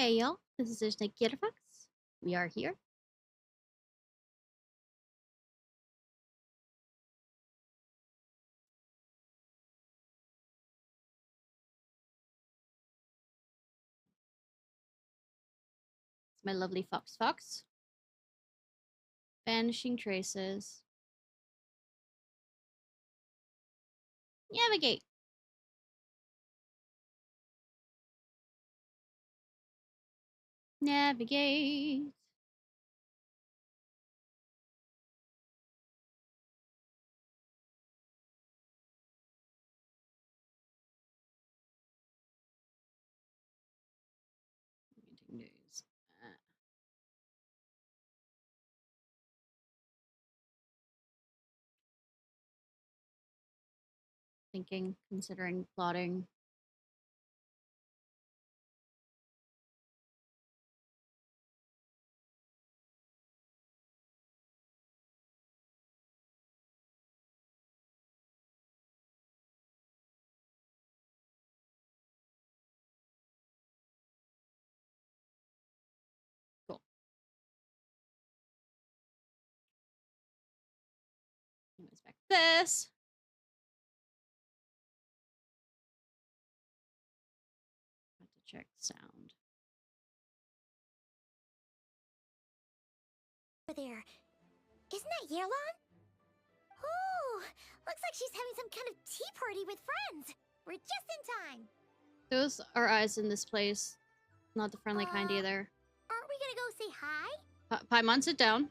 Hey y'all, this is Ishnai Ciarfox. We are here. It's my lovely Fox. Vanishing traces. Navigate. Navigate. News. Thinking, considering, plotting. Cool. Anyways, back to this. Have to check sound. There. Isn't that Yelan? Oh, looks like she's having some kind of tea party with friends. We're just in time. Those are eyes in this place. Not the friendly kind either. Aren't we gonna go say hi? Paimon, sit down.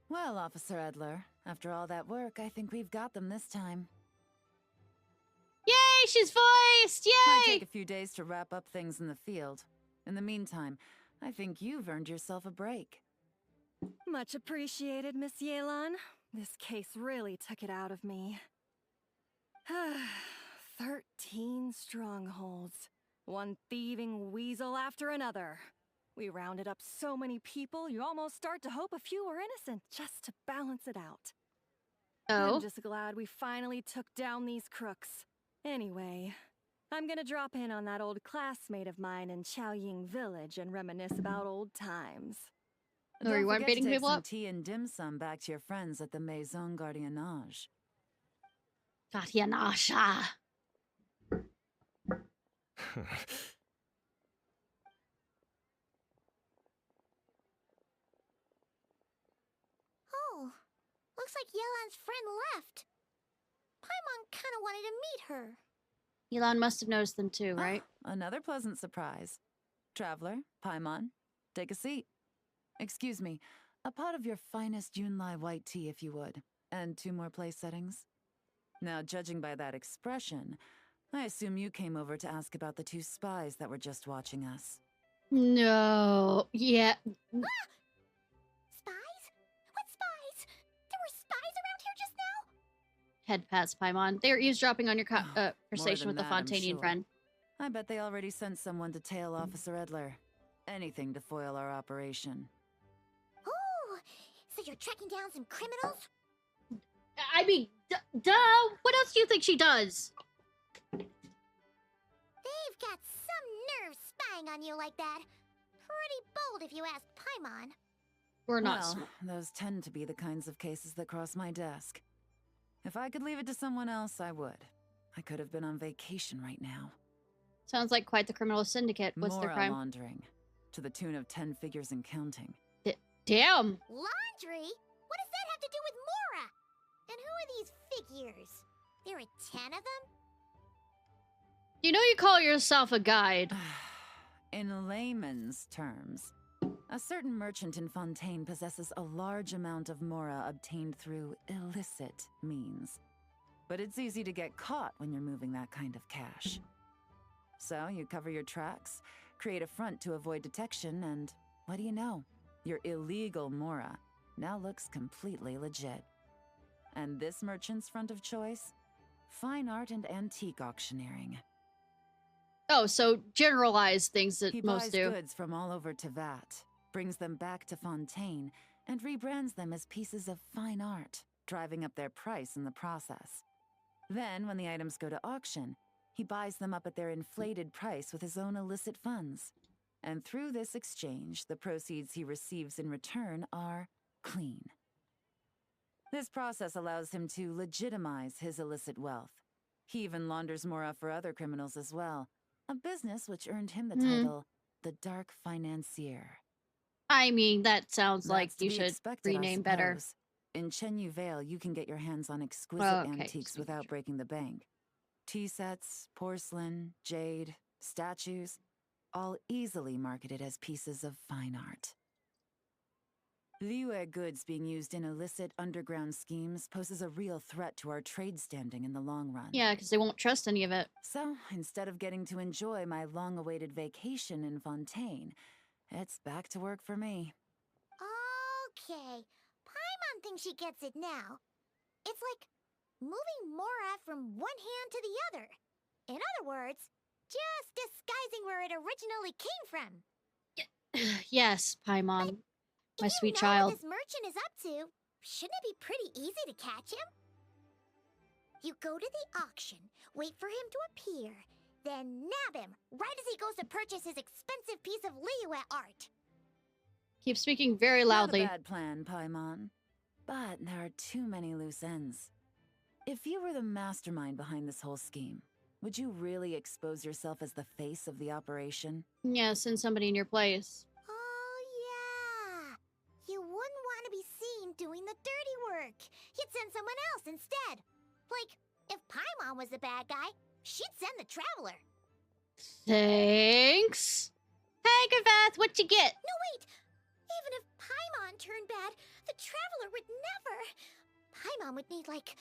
Well, Officer Edler, after all that work, I think we've got them this time. Yay, she's voiced! Yay! Might take a few days to wrap up things in the field. In the meantime, I think you've earned yourself a break. Much appreciated, Miss Yelan. This case really took it out of me. 13 strongholds. One thieving weasel after another. We rounded up so many people, you almost start to hope a few were innocent, just to balance it out. Oh? I'm just glad we finally took down these crooks. Anyway, I'm gonna drop in on that old classmate of mine in Chaoying Village and reminisce about old times. Or you weren't Don't forget beating to take people some up? tea and dim sum back to your friends at the Maison Gardiennage. Gardiennage. Oh, looks like Yelan's friend left. Paimon kinda wanted to meet her. Yelan must have noticed them too, right? Another pleasant surprise. Traveler, Paimon, take a seat. Excuse me, a pot of your finest Yunlai white tea if you would, and 2 more place settings. Now, judging by that expression, I assume you came over to ask about the 2 spies that were just watching us. No. Yeah. Spies? What spies? There were spies around here just now? Head past Paimon. They were easdropping on your conversation with the than that, I'm Fontanian sure. friend. I bet they already sent someone to tail Officer Edler. Anything to foil our operation. Oh, so you're tracking down some criminals? I mean, duh! What else do you think she does? They've got some nerve spying on you like that. Pretty bold if you ask Paimon. We're not Well, smart. those tend to be the kinds of cases that cross my desk. If I could leave it to someone else, I would. I could have been on vacation right now. Sounds like quite the criminal syndicate. What's their Mora crime? laundering, to the tune of 10 figures and counting. Damn! Laundry? What does that have to do with Mora? And who are these figures? There are 10 of them? You know you call yourself a guide. In layman's terms, a certain merchant in Fontaine possesses a large amount of Mora obtained through illicit means. But it's easy to get caught when you're moving that kind of cash. So you cover your tracks, create a front to avoid detection, and what do you know? Your illegal Mora now looks completely legit. And this merchant's front of choice? Fine art and antique auctioneering. Oh, so generalized things that He most buys do. goods from all over Tevat, brings them back to Fontaine, and rebrands them as pieces of fine art, driving up their price in the process. Then, when the items go to auction, he buys them up at their inflated price with his own illicit funds. And through this exchange, the proceeds he receives in return are clean. This process allows him to legitimize his illicit wealth. He even launders Mora for other criminals as well, a business which earned him the title the Dark Financier. I mean, that sounds like That's to you be should expected, I rename better. suppose. In Chenyu Vale, you can get your hands on exquisite Okay, antiques just making without sure. breaking the bank. Tea sets, porcelain, jade, statues, all easily marketed as pieces of fine art. Liyue goods being used in illicit underground schemes poses a real threat to our trade standing in the long run. Yeah, because they won't trust any of it. So, instead of getting to enjoy my long-awaited vacation in Fontaine, it's back to work for me. Okay. Paimon thinks she gets it now. It's like moving Mora from one hand to the other. In other words, just disguising where it originally came from. Yes, Paimon, my If sweet you know child. what this merchant is up to, shouldn't it be pretty easy to catch him? You go to the auction, wait for him to appear, then nab him right as he goes to purchase his expensive piece of Liyue art. Keep speaking very loudly. Not a bad plan, Paimon. But there are too many loose ends. If you were the mastermind behind this whole scheme, would you really expose yourself as the face of the operation? Yeah, send somebody in your place. Oh, yeah. You wouldn't want to be seen doing the dirty work. You'd send someone else instead. Like, if Paimon was the bad guy, she'd send the Traveler. Thanks. Hey, Gavath, what you get? No, wait. Even if Paimon turned bad, the Traveler would never. Paimon would need, like,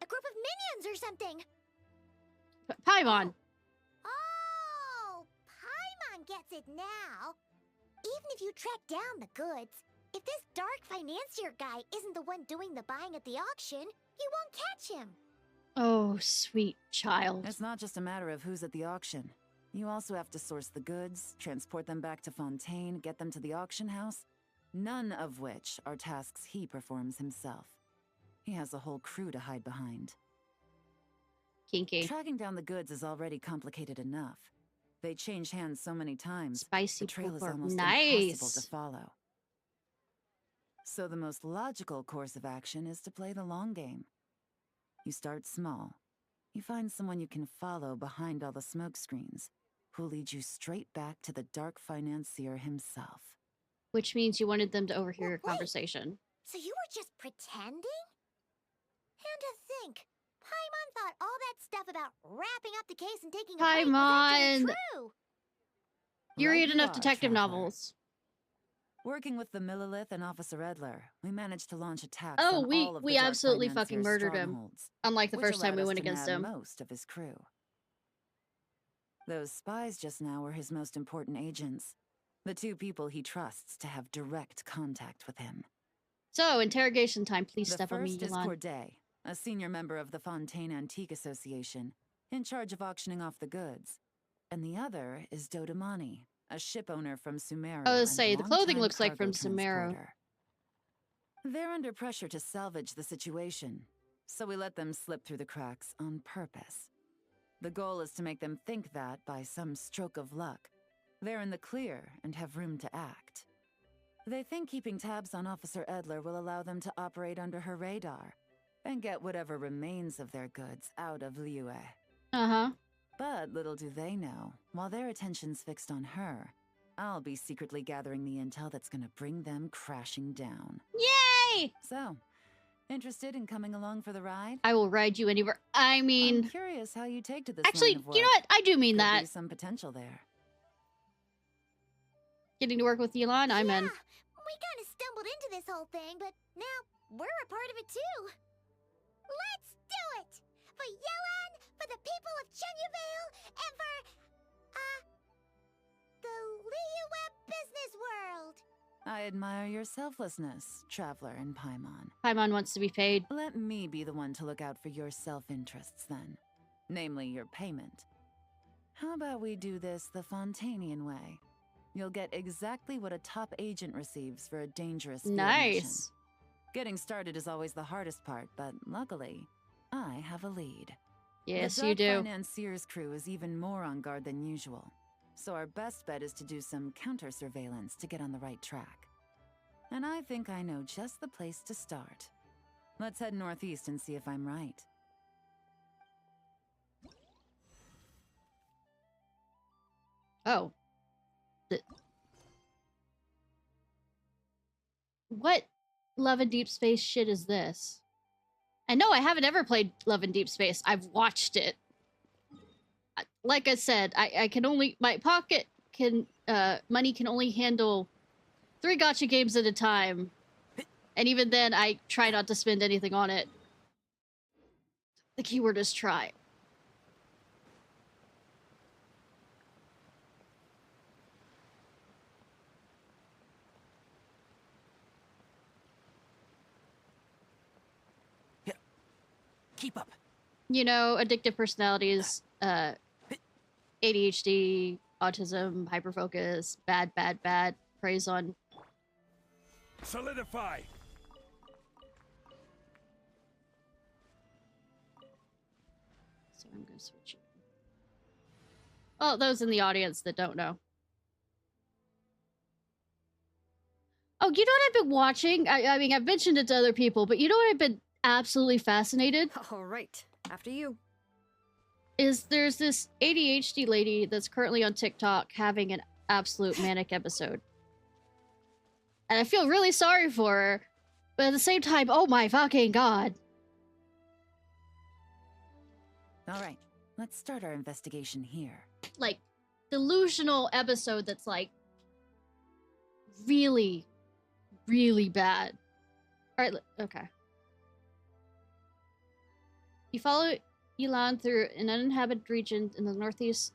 a group of minions or something. Paimon. Oh, Paimon gets it now. Even if you track down the goods, if this dark financier guy isn't the one doing the buying at the auction, you won't catch him. Oh, sweet child. It's not just a matter of who's at the auction. You also have to source the goods, transport them back to Fontaine, get them to the auction house, none of which are tasks he performs himself. He has a whole crew to hide behind. Kinky. Tracking down the goods is already complicated enough. They change hands so many times, Spicy the trail is pooper. almost impossible Nice. to follow. So the most logical course of action is to play the long game. You start small. You find someone you can follow behind all the smoke screens, who'll lead you straight back to the dark financier himself. Which means you wanted them to overhear your Wait. conversation. So you were just pretending? And to think, Paimon thought all that stuff about wrapping up the case and taking a break was actually Paimon. true. You Right read enough are, detective Traveler. novels. Working with the Millilith and Officer Edler, we managed to launch attacks Oh, on we all of the we Dark absolutely fucking Financier's murdered him. strongholds, Unlike the which first time allowed we us went to against nab him. most of his crew. Those spies just now were his most important agents, the two people he trusts to have direct contact with him. So, interrogation time. Please The step on me, first is Yelan. Corday, a senior member of the Fontaine Antique Association, in charge of auctioning off the goods. And the other is Dodamani, a ship owner from Sumeru. I was and say, the clothing longtime looks like cargo from Sumeru. transporter. They're under pressure to salvage the situation, so we let them slip through the cracks on purpose. The goal is to make them think that, by some stroke of luck, they're in the clear and have room to act. They think keeping tabs on Officer Edler will allow them to operate under her radar and get whatever remains of their goods out of Liyue. Uh-huh. But little do they know, while their attention's fixed on her, I'll be secretly gathering the intel that's gonna bring them crashing down. Yay! So, interested in coming along for the ride? I will ride you anywhere. I I'm mean, curious how you take to this actually, line of work. you know what? I do mean Could that. be some potential there. Getting to work with Yelan, I'm in. We kind of stumbled into this whole thing, but now we're a part of it too. Let's do it! For Yelan, for the people of Chenyavale, and for, the Liyue business world! I admire your selflessness, Traveler and Paimon. Paimon wants to be paid. Let me be the one to look out for your self-interests then. Namely, your payment. How about we do this the Fontainian way? You'll get exactly what a top agent receives for a dangerous field mission. Nice. Getting started is always the hardest part, but luckily, I have a lead. Yes, the you Dark do. Financier's crew is even more on guard than usual. So our best bet is to do some counter-surveillance to get on the right track. And I think I know just the place to start. Let's head northeast and see if I'm right. Oh. What Love in Deep Space shit is this? And no, I haven't ever played Love in Deep Space. I've watched it. Like I said, I can only... My pocket can... money can only handle 3 gacha games at a time. And even then, I try not to spend anything on it. The keyword is try. Keep up. You know, addictive personalities, ADHD, autism, hyperfocus, bad, preys on... Solidify! So I'm gonna switch it. Oh, those in the audience that don't know. Oh, you know what I've been watching? I mean, I've mentioned it to other people, but you know what I've been absolutely fascinated? All right, after you. Is there's this ADHD lady that's currently on TikTok having an absolute manic episode. And I feel really sorry for her, but at the same time, oh my fucking god. All right, let's start our investigation here. Like, delusional episode that's like really, really bad. Alright, okay. You follow Yelan through an uninhabited region in the northeast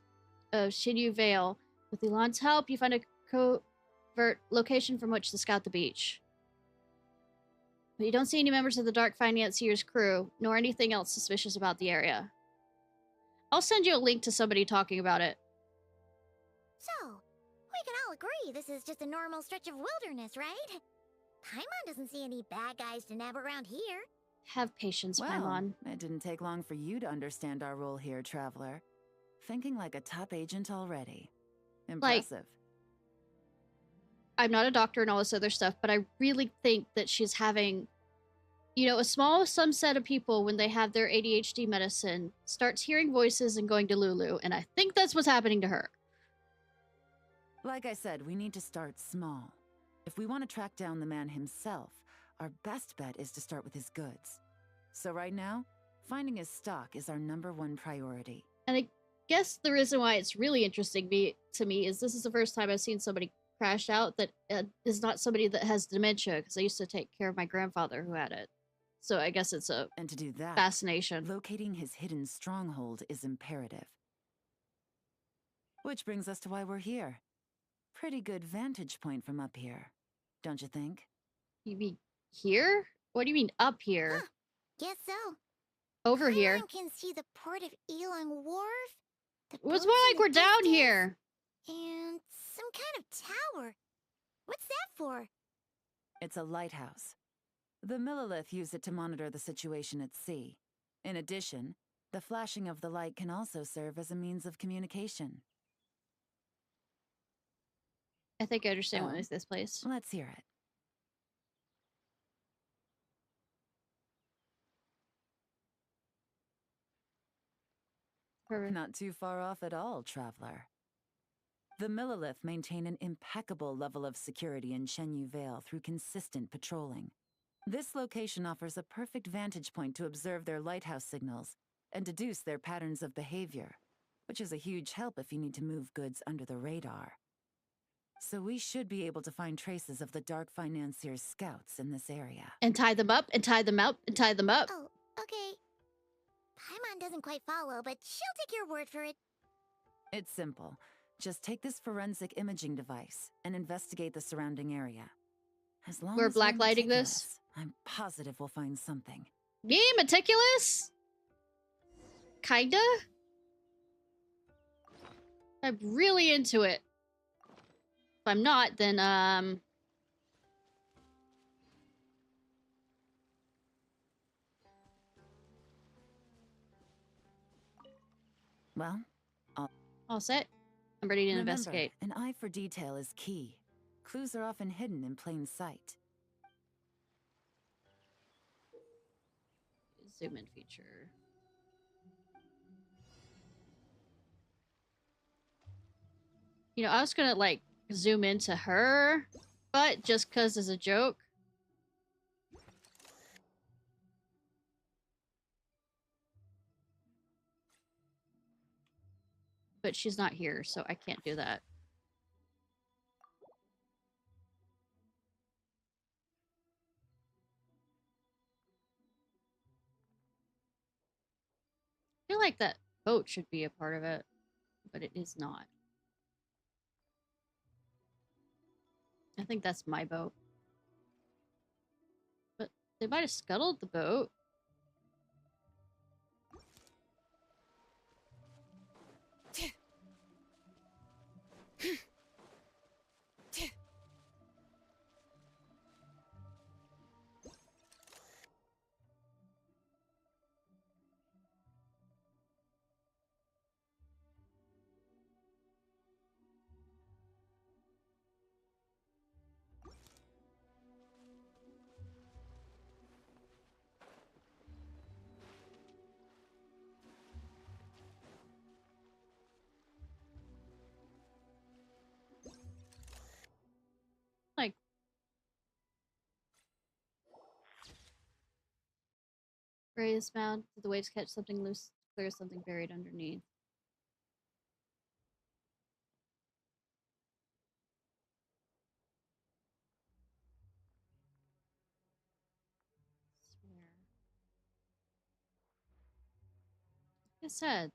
of Shinyu Vale. With Yelan's help, you find a covert location from which to scout the beach. But you don't see any members of the Dark Financier's crew, nor anything else suspicious about the area. I'll send you a link to somebody talking about it. So, we can all agree this is just a normal stretch of wilderness, right? Paimon doesn't see any bad guys to nab around here. Have patience, Paimon. It didn't take long for you to understand our role here, Traveler. Thinking like a top agent already. Impressive. I'm not a doctor and all this other stuff, but I really think that she's having, you know, a small subset of people when they have their ADHD medicine starts hearing voices and going to Lulu, and I think that's what's happening to her. Like I said, we need to start small. If we want to track down the man himself, our best bet is to start with his goods. So right now, finding his stock is our #1 priority. And I guess the reason why it's really interesting to me is this is the first time I've seen somebody crash out that is not somebody that has dementia, because I used to take care of my grandfather who had it. So I guess it's a And to do that, fascination. Locating his hidden stronghold is imperative. Which brings us to why we're here. Pretty good vantage point from up here, don't you think? You mean here? What do you mean up here? Huh. Guess so. Over here. Paimon can see the port of Yelan Wharf. The It's boats more in like the we're down distance, here. And some kind of tower. What's that for? It's a lighthouse. The Millilith use it to monitor the situation at sea. In addition, the flashing of the light can also serve as a means of communication. I think I understand what Oh. is this place. Let's hear it. Perfect. Not too far off at all, Traveler. The Millilith maintain an impeccable level of security in Shenyu Vale through consistent patrolling. This location offers a perfect vantage point to observe their lighthouse signals and deduce their patterns of behavior, which is a huge help if you need to move goods under the radar. So we should be able to find traces of the Dark Financier's scouts in this area. And tie them up, and tie them up, and tie them up. Oh, okay. Paimon doesn't quite follow, but she'll take your word for it. It's simple. Just take this forensic imaging device and investigate the surrounding area. As long We're as we're blacklighting this? meticulous, I'm positive we'll find something. Me? Meticulous? Kinda? I'm really into it. If I'm not, then, Well, all set. I'm ready to Remember, investigate. an eye for detail is key. Clues are often hidden in plain sight. Zoom in feature. You know, I was gonna like zoom into her, but just cause as a joke. But she's not here, so I can't do that. I feel like that boat should be a part of it, but it is not. I think that's my boat. But they might have scuttled the boat. Like, raise mound. Did the waves catch something loose? Clear something buried underneath. Swear. Like I said.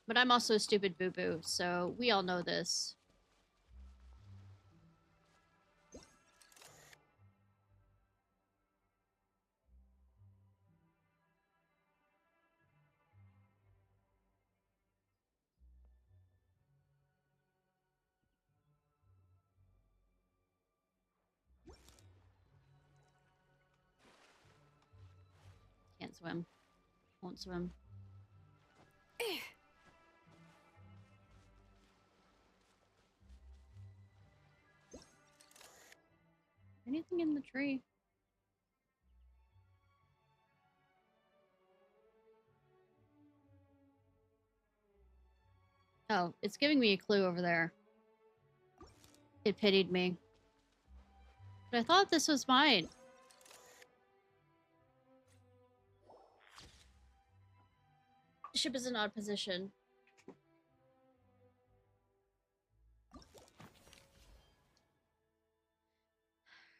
But I'm also a stupid boo-boo, so we all know this. Can't swim. Won't swim. Anything in the tree? Oh, it's giving me a clue over there. It pitied me. But I thought this was mine. The ship is in odd position.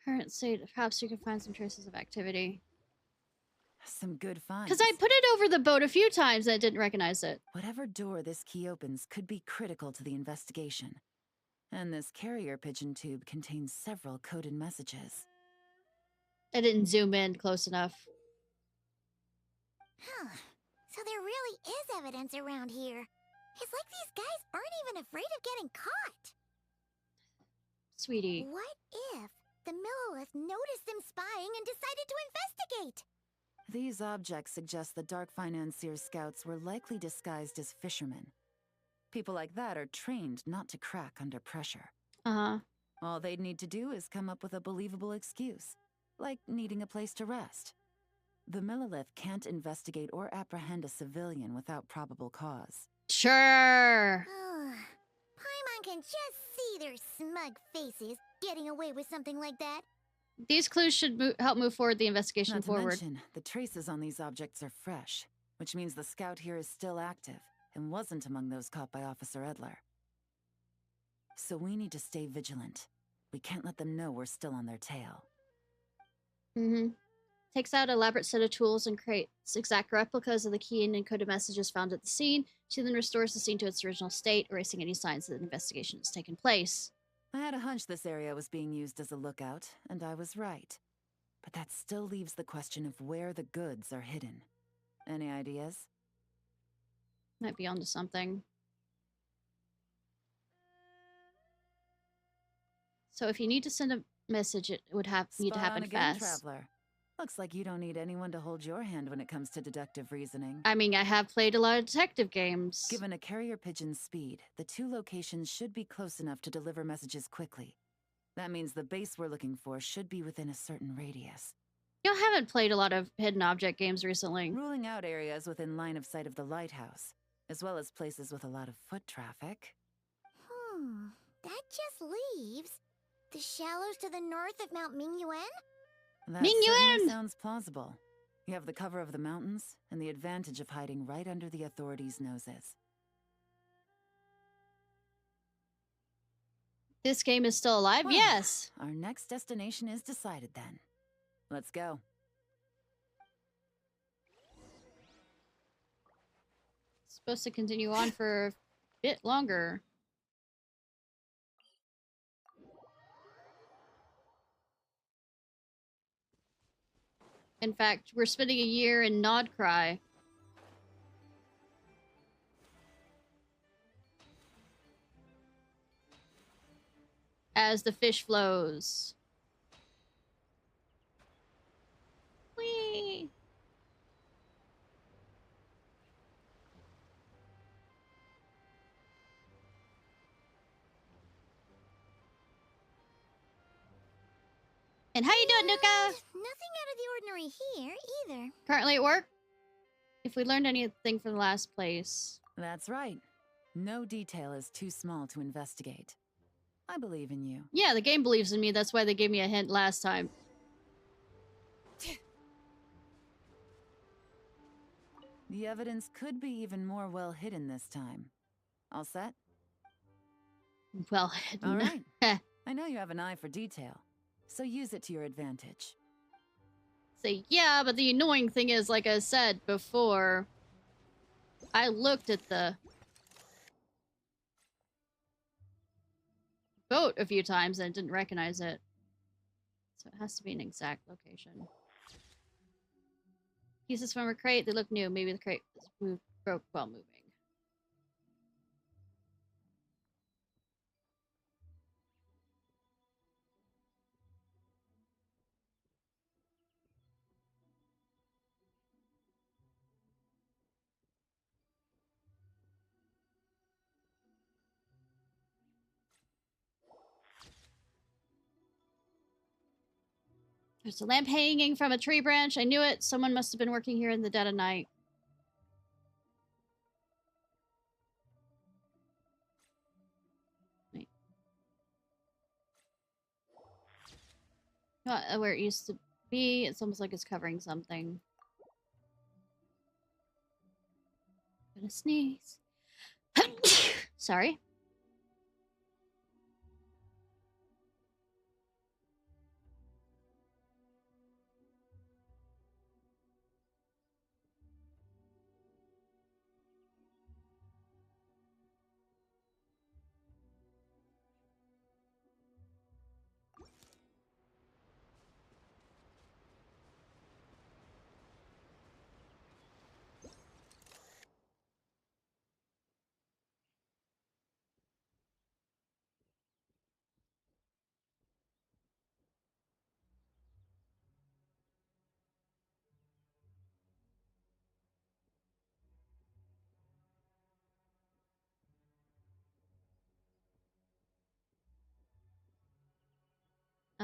Current state. Perhaps you can find some traces of activity. Some good finds. Because I put it over the boat a few times and I didn't recognize it. Whatever door this key opens could be critical to the investigation. And this carrier pigeon tube contains several coded messages. I didn't zoom in close enough. Huh. So there really is evidence around here. It's like these guys aren't even afraid of getting caught. Sweetie. What if the Millilith noticed them spying and decided to investigate? These objects suggest the Dark Financier scouts were likely disguised as fishermen. People like that are trained not to crack under pressure. Uh-huh. All they'd need to do is come up with a believable excuse, like needing a place to rest. The Millilith can't investigate or apprehend a civilian without probable cause. Sure. Paimon can just see their smug faces getting away with something like that. These clues should help move forward the investigation Not to forward. mention, the traces on these objects are fresh, which means the scout here is still active and wasn't among those caught by Officer Edler. So we need to stay vigilant. We can't let them know we're still on their tail. Mm-hmm. Takes out an elaborate set of tools and creates exact replicas of the key and encoded messages found at the scene. She then restores the scene to its original state, erasing any signs that an investigation has taken place. I had a hunch this area was being used as a lookout, and I was right. But that still leaves the question of where the goods are hidden. Any ideas? Might be onto something. So if you need to send a message it would need to Spot happen on again, fast. traveler. Looks like you don't need anyone to hold your hand when it comes to deductive reasoning. I mean, I have played a lot of detective games. Given a carrier pigeon's speed, the two locations should be close enough to deliver messages quickly. That means the base we're looking for should be within a certain radius. You haven't played a lot of hidden object games recently. Ruling out areas within line of sight of the lighthouse, as well as places with a lot of foot traffic. That just leaves the shallows to the north of Mount Mingyuan? That certainly sounds plausible. You have the cover of the mountains, and the advantage of hiding right under the authorities' noses. This game is still alive? Well, yes! Our next destination is decided then. Let's go. It's supposed to continue on for a bit longer. In fact, we're spending a year in Nodcry. As the fish flows. Whee! And how you doing, Nuka? Nothing out of the ordinary here, either. Currently at work? If we learned anything from the last place. That's right. No detail is too small to investigate. I believe in you. Yeah, the game believes in me. That's why they gave me a hint last time. The evidence could be even more well hidden this time. All set? Well hidden. All right. I know you have an eye for detail, so use it to your advantage. Say, yeah, but the annoying thing is, like I said before, I looked at the boat a few times and didn't recognize it. So it has to be an exact location. Pieces from a crate, they look new. Maybe the crate was broke while moving. There's a lamp hanging from a tree branch. I knew it. Someone must have been working here in the dead of night. Wait. Not where it used to be. It's almost like it's covering something. Gonna sneeze. Sorry.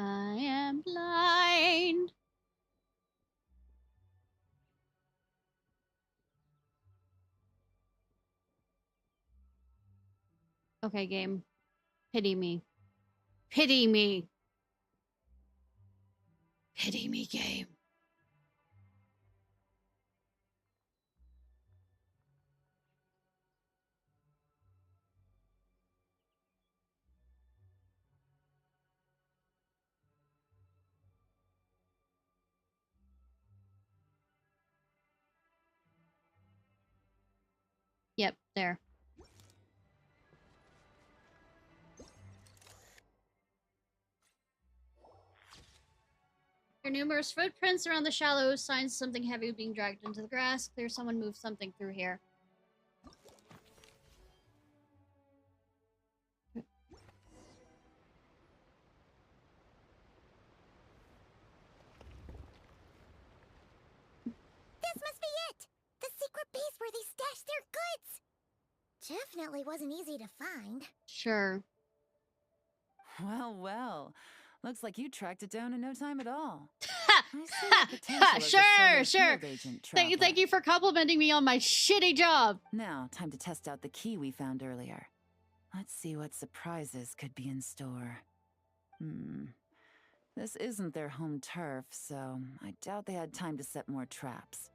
I am blind. Okay, game. Pity me. Pity me. Pity me, game. Yep, there. There are numerous footprints around the shallows, signs of something heavy being dragged into the grass. Clear someone moved something through here. unfortunately wasn't easy to find. Sure. Well, well. Looks like you tracked it down in no time at all. Ha! I see Ha! the potential Ha! as a Sure, solo sure. field agent, Thank Traveler. you for complimenting me on my shitty job. Now, time to test out the key we found earlier. Let's see what surprises could be in store. This isn't their home turf, so I doubt they had time to set more traps.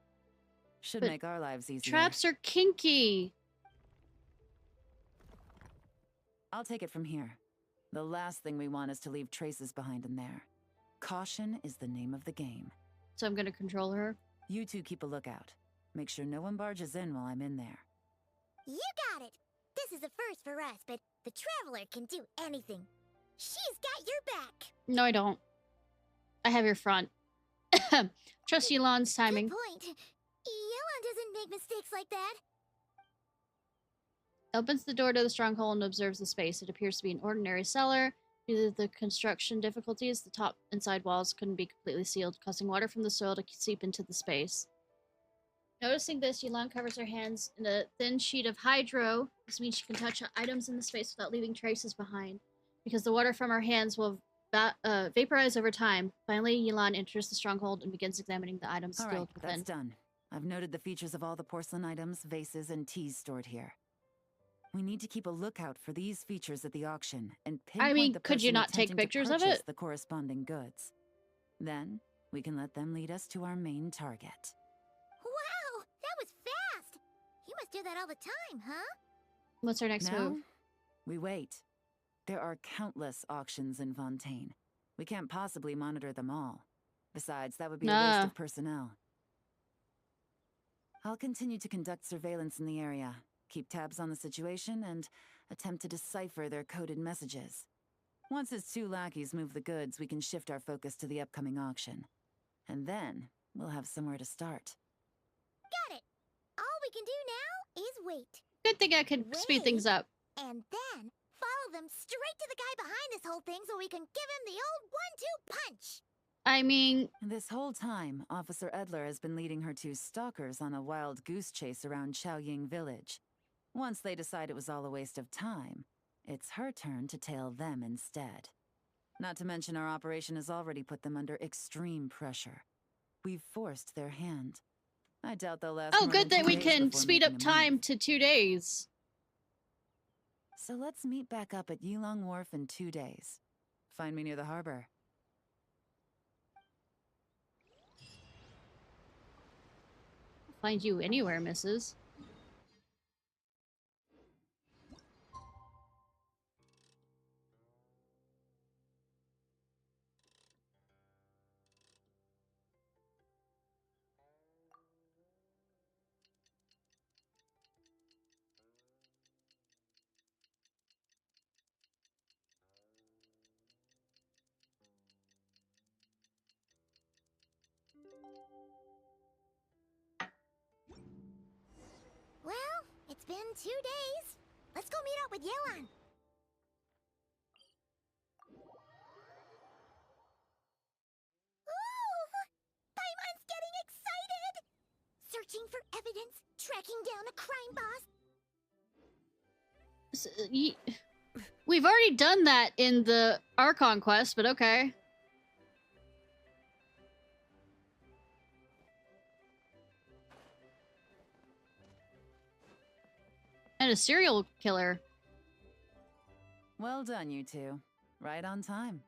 Should But make our lives easier. Traps are kinky. I'll take it from here. The last thing we want is to leave traces behind in there. Caution is the name of the game. So I'm gonna control her. You two keep a lookout. Make sure no one barges in while I'm in there. You got it! This is a first for us, but the Traveler can do anything. She's got your back! No, I don't. I have your front. Trust Yelan's timing. Good point. Yelan doesn't make mistakes like that. Opens the door to the stronghold and observes the space. It appears to be an ordinary cellar. Due to the construction difficulties, the top and side walls couldn't be completely sealed, causing water from the soil to seep into the space. Noticing this, Yelan covers her hands in a thin sheet of hydro. This means she can touch items in the space without leaving traces behind, because the water from her hands will vaporize over time. Finally, Yelan enters the stronghold and begins examining the items All right, stored within. that's done. I've noted the features of all the porcelain items, vases, and teas stored here. We need to keep a lookout for these features at the auction and pinpoint the could you person not take attempting to pictures of purchase it? the corresponding goods. Then we can let them lead us to our main target. Wow, that was fast! You must do that all the time, huh? What's our next Now, move? we wait. There are countless auctions in Fontaine. We can't possibly monitor them all. Besides, that would be a waste of personnel. I'll continue to conduct surveillance in the area, keep tabs on the situation, and attempt to decipher their coded messages. Once his two lackeys move the goods, we can shift our focus to the upcoming auction. And then, we'll have somewhere to start. Got it! All we can do now is wait. Good thing I could speed things up. And then follow them straight to the guy behind this whole thing so we can give him the old 1-2 punch! I mean, This whole time, Officer Edler has been leading her two stalkers on a wild goose chase around Chaoying village. Once they decide it was all a waste of time, it's her turn to tail them instead. Not to mention our operation has already put them under extreme pressure. We've forced their hand. I doubt they'll last oh, more good than that 2 we days can before speed making up a time move. to 2 days. So let's meet back up at Yulong Wharf in 2 days. Find me near the harbor. Find you anywhere, missus. Well, it's been 2 days. Let's go meet up with Yelan. Ooh! Paimon's getting excited! Searching for evidence, tracking down a crime boss. We've already done that in the Archon quest, but okay. And a serial killer. Well done, you two. Right on time.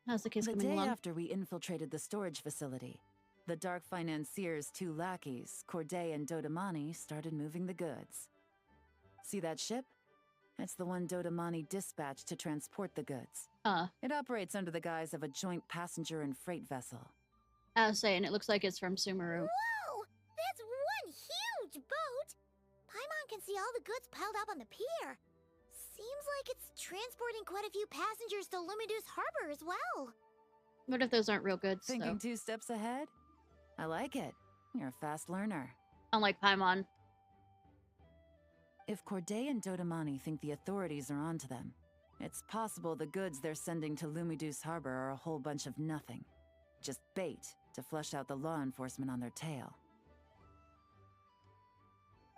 How's the case The coming day along? after we infiltrated the storage facility, the Dark Financier's two lackeys, Corday and Dodamani, started moving the goods. See that ship? It's the one Dodamani dispatched to transport the goods. It operates under the guise of a joint passenger and freight vessel. I was saying, it looks like it's from Sumeru. Whoa! That's one huge boat! Paimon can see all the goods piled up on the pier. Seems like it's transporting quite a few passengers to Lumidu's harbor as well. What if those aren't real goods, Thinking though? 2 steps ahead? I like it. You're a fast learner. Unlike Paimon. If Corday and Dodamani think the authorities are onto them, it's possible the goods they're sending to Lumidu's harbor are a whole bunch of nothing. Just bait to flush out the law enforcement on their tail.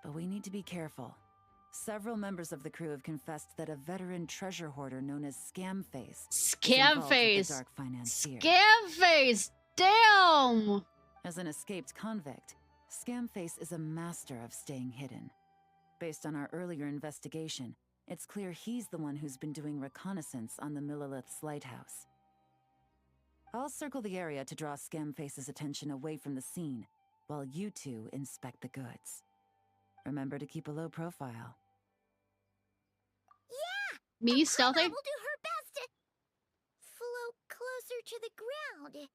But we need to be careful. Several members of the crew have confessed that a veteran treasure hoarder known as Scamface Scam face. dark financier. Scam face. Damn. As an escaped convict, Scamface is a master of staying hidden. Based on our earlier investigation, it's clear he's the one who's been doing reconnaissance on the Millilith's lighthouse. I'll circle the area to draw Scamface's attention away from the scene, while you two inspect the goods. Remember to keep a low profile. Yeah! Me stealthy? Paimon will do her best to float closer to the ground.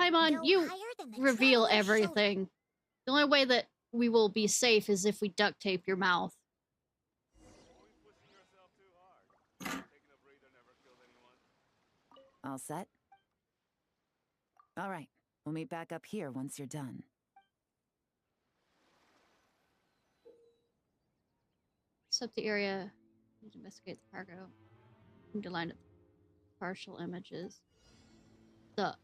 Paimon, No you higher than the reveal traveler's shoulder. everything. The only way that we will be safe is if we duct tape your mouth. All set? All right, we'll meet back up here once you're done. Except the area. Need to investigate the cargo. Need to line up partial images. The.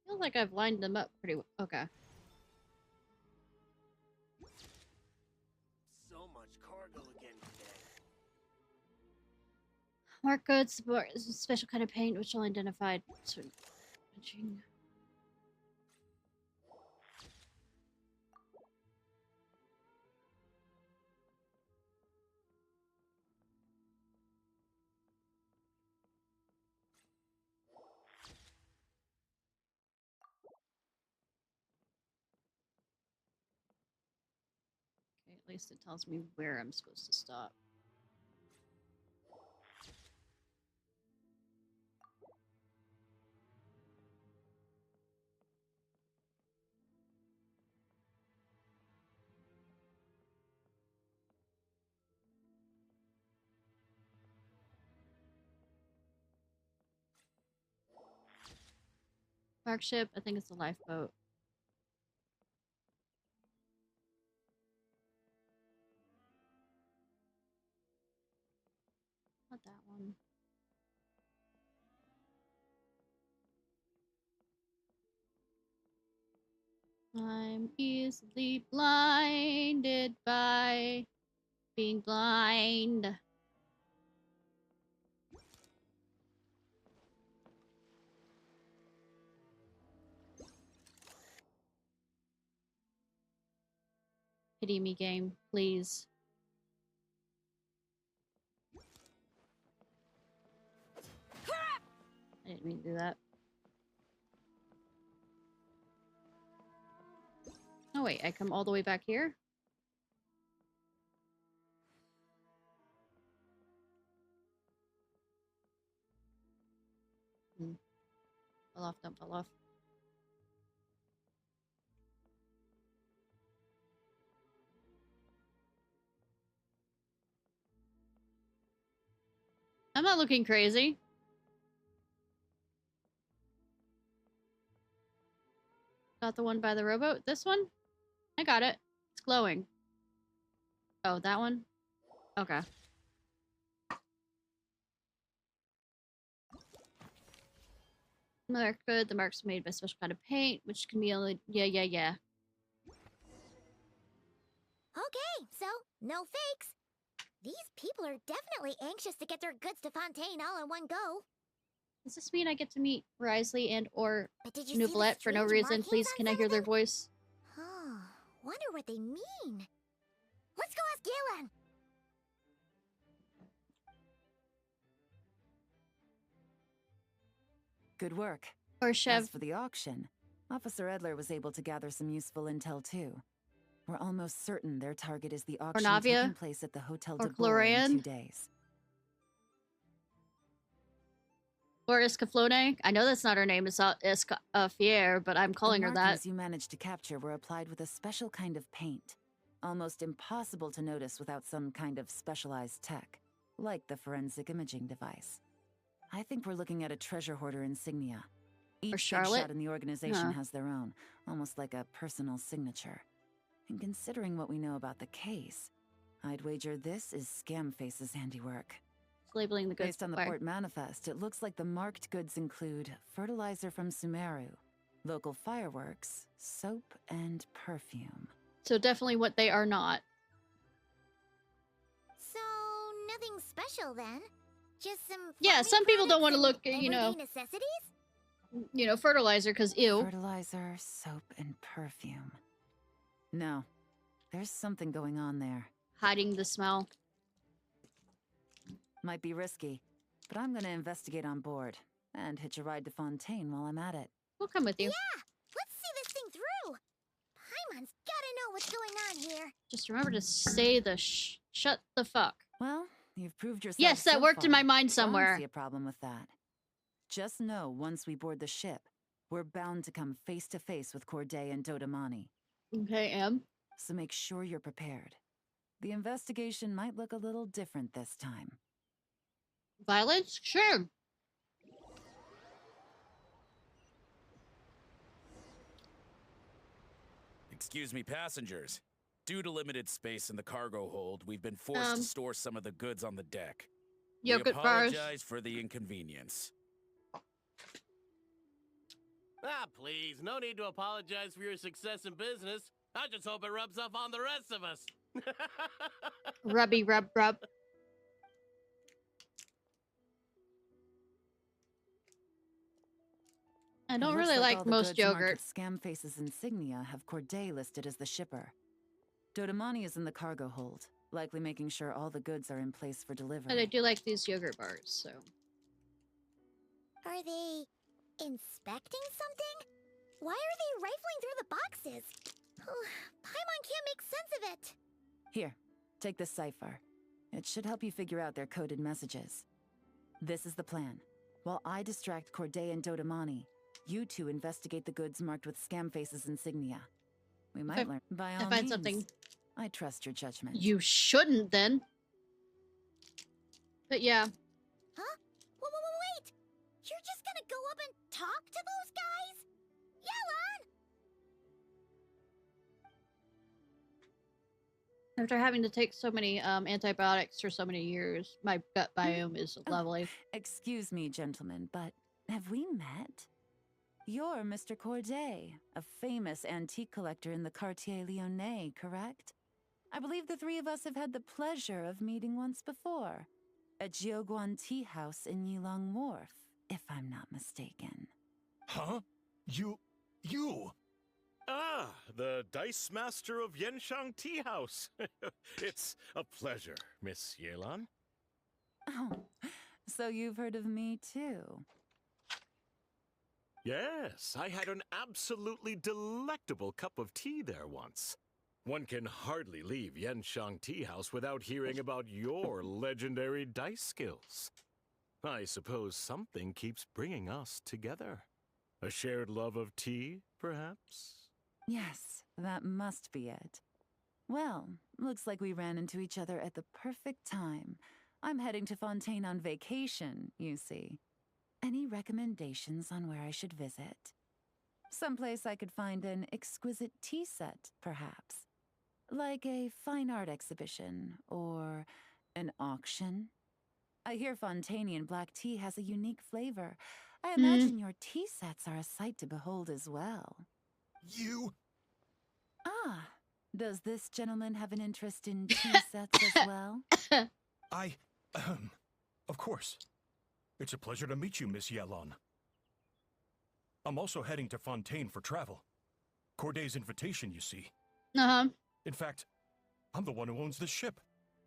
I feel like I've lined them up pretty well. Okay. So much cargo again today. Mark goods, support is a special kind of paint which will identify certain punching. Okay, at least it tells me where I'm supposed to stop. Mark ship, I think it's a lifeboat. Not that one. I'm easily blinded by being blind. Pity me, game, please. I didn't mean to do that. Oh wait, I come all the way back here? Fall off, don't fall off. I'm not looking crazy. Got the one by the rowboat? This one? I got it. It's glowing. Oh, that one? Okay. Mark good. The marks are made by special kind of paint, which can be only... Yeah. Okay, so no fakes. These people are definitely anxious to get their goods to Fontaine all in one go. Does this mean I get to meet Risley and or But did you see the Nouvellette for no strange reason? markings Please, on can I some hear of their them? voice? Huh. Wonder what they mean. Let's go ask Yelan. Good work. Or As Chev? for the auction, Officer Edler was able to gather some useful intel too. We're almost certain their target is the auction Navia? taking place at the Hotel Or de Boer in Cloran? 2 days. Or Iscaflone? I know that's not her name. It's Fier, but I'm calling the her that. markings you managed to capture were applied with a special kind of paint. Almost impossible to notice without some kind of specialized tech, like the forensic imaging device. I think we're looking at a treasure hoarder insignia. Each big Charlotte? shot in the organization Huh. has their own, almost like a personal signature. And considering what we know about the case, I'd wager this is Scamface's handiwork. It's labeling the goods. Based on the before. port manifest, it looks like the marked goods include fertilizer from Sumeru, local fireworks, soap, and perfume. So definitely what they are not. So, nothing special then? Just some Yeah, farming some people don't products want to and look, you know, everyday necessities? fertilizer, because ew. Fertilizer, soap, and perfume. No, there's something going on there. Hiding the smell. Might be risky, but I'm gonna investigate on board and hitch a ride to Fontaine while I'm at it. We'll come with you. Yeah! Let's see this thing through! Paimon's gotta know what's going on here. Just remember to say the shut the fuck. Well, you've proved yourself. Yes, that so worked in far, my mind so I somewhere. don't see a problem with that. Just know once we board the ship, we're bound to come face to face with Corday and Dodamani. Okay, Em. So make sure you're prepared. The investigation might look a little different this time. Violence? Sure. Excuse me, passengers. Due to limited space in the cargo hold, we've been forced to store some of the goods on the deck. We Yogurt bars. apologize for the inconvenience. Ah, please, no need to apologize for your success in business. I just hope it rubs off on the rest of us. Rubby rub rub. I It don't looks really all like the most goods marked yogurt. with Scamface's insignia have Corday listed as the shipper. Dodamani is in the cargo hold, likely making sure all the goods are in place for delivery. But I do like these yogurt bars, so. Are they inspecting something? Why are they rifling through the boxes? Paimon can't make sense of it. Here, take this cipher. It should help you figure out their coded messages. This is the plan. While I distract Corday and Dodamani, you two investigate the goods marked with Scamface's insignia. We might learn by all I find means. something. I trust your judgment. You shouldn't then. But yeah. Huh? Wait! You're just gonna go up and talk to those guys? Yelan! After having to take so many antibiotics for so many years, my gut biome is lovely. Excuse me, gentlemen, but have we met? You're Mr. Corday, a famous antique collector in the Quartier Lyonnais, correct? I believe the three of us have had the pleasure of meeting once before. At Jiuguan Tea House in Yilong Wharf, if I'm not mistaken. Huh? You... Ah, the Dice Master of Yenshang Tea House. It's a pleasure, Miss Yelan. Oh, so you've heard of me too? Yes, I had an absolutely delectable cup of tea there once. One can hardly leave Yenshang Tea House without hearing about your legendary dice skills. I suppose something keeps bringing us together. A shared love of tea, perhaps? Yes, that must be it. Well, looks like we ran into each other at the perfect time. I'm heading to Fontaine on vacation, you see. Any recommendations on where I should visit? Someplace I could find an exquisite tea set, perhaps. Like a fine art exhibition, or an auction. I hear Fontainian black tea has a unique flavor. I imagine your tea sets are a sight to behold as well. You... Ah, Does this gentleman have an interest in tea sets as well? Of course. It's a pleasure to meet you, Miss Yelan. I'm also heading to Fontaine for travel. Corday's invitation, you see. Uh-huh. In fact, I'm the one who owns this ship.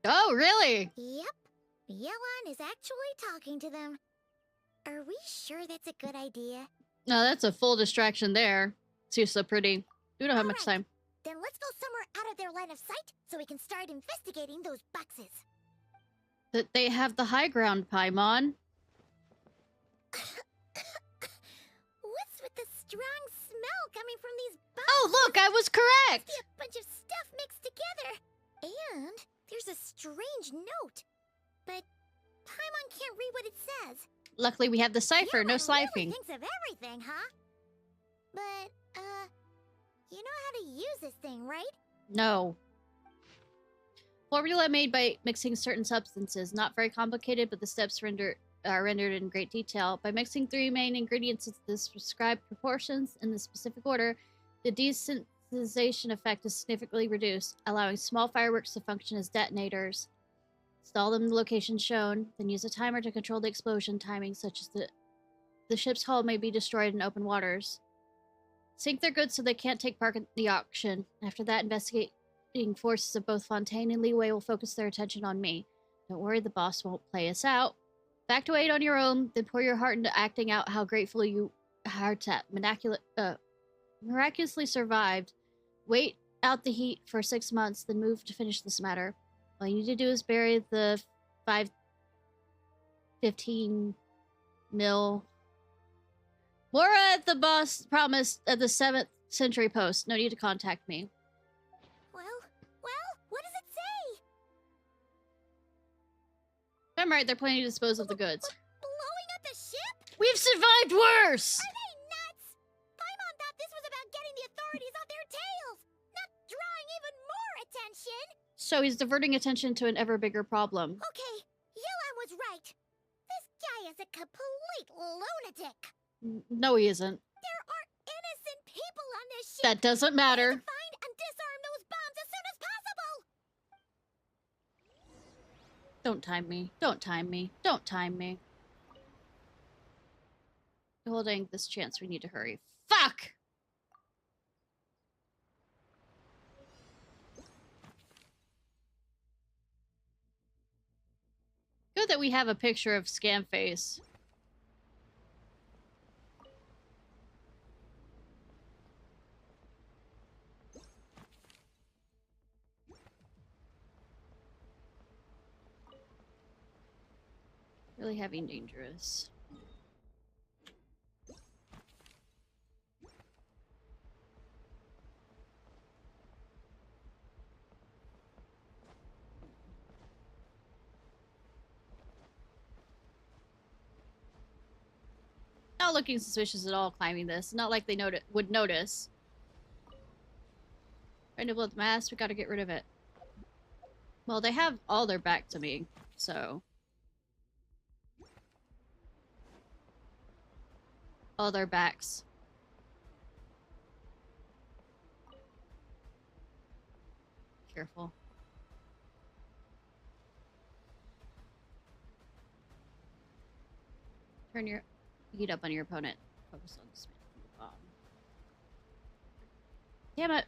Oh, really? Yep. Yelan is actually talking to them. Are we sure that's a good idea? No, that's a full distraction there. She's so pretty. We don't have much Alright. time. Then let's go somewhere out of their line of sight so we can start investigating those boxes. That they have the high ground, Paimon. What's with the strong smell coming from these boxes? Oh, look, I was correct! Must be a bunch of stuff mixed together. And there's a strange note. But Paimon can't read what it says. Luckily, we have the cipher, no Yelan sliping. really thinks of everything, huh? But, you know how to use this thing, right? No. Formula made by mixing certain substances. Not very complicated, but the steps are rendered in great detail. By mixing 3 main ingredients in the prescribed proportions in the specific order, the desensitization effect is significantly reduced, allowing small fireworks to function as detonators. Install them in the location shown, then use a timer to control the explosion timing, such as the ship's hull may be destroyed in open waters. Sink their goods so they can't take part in the auction. After that, investigating forces of both Fontaine and Leeway will focus their attention on me. Don't worry, the boss won't play us out. Evacuate on your own, then pour your heart into acting out how grateful you are to miraculously survived. Wait out the heat for 6 months, then move to finish this matter. All you need to do is bury the 15 mil. Mora, the boss, promised at the 7th century post. No need to contact me. Well, what does it say? I'm right, they're planning to dispose of the goods. Blowing up the ship? We've survived worse! Are they nuts? Paimon thought this was about getting the authorities off their tails, not drawing even more attention. So he's diverting attention to an ever bigger problem. Okay, Yelan was right. This guy is a complete lunatic. No, he isn't. There are innocent people on this ship. That doesn't We need matter. to find and disarm those bombs as soon as possible. Don't time me. Don't time me. Don't time me. Holding this chance, we need to hurry. Fuck! Good that we have a picture of Scamface. Really heavy and dangerous. Not looking suspicious at all climbing this. Not like they would notice. Trying to blow the mask, we gotta get rid of it. Well, they have all their back to me, so... all their backs. Careful. Turn your heat up on your opponent. Focus on the spin from the bomb. Damn it!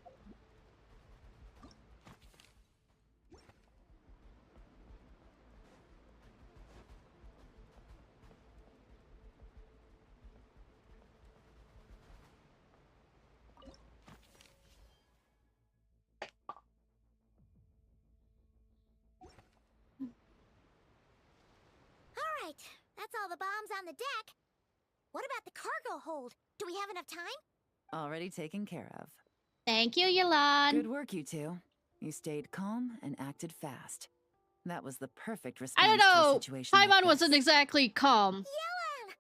Alright, that's all the bombs on the deck. What about the cargo hold? Do we have enough time? Already taken care of. Thank you, Yelan! Good work, you two. You stayed calm and acted fast. That was the perfect response I don't to a know! situation like Paimon wasn't this. exactly calm. Yelan!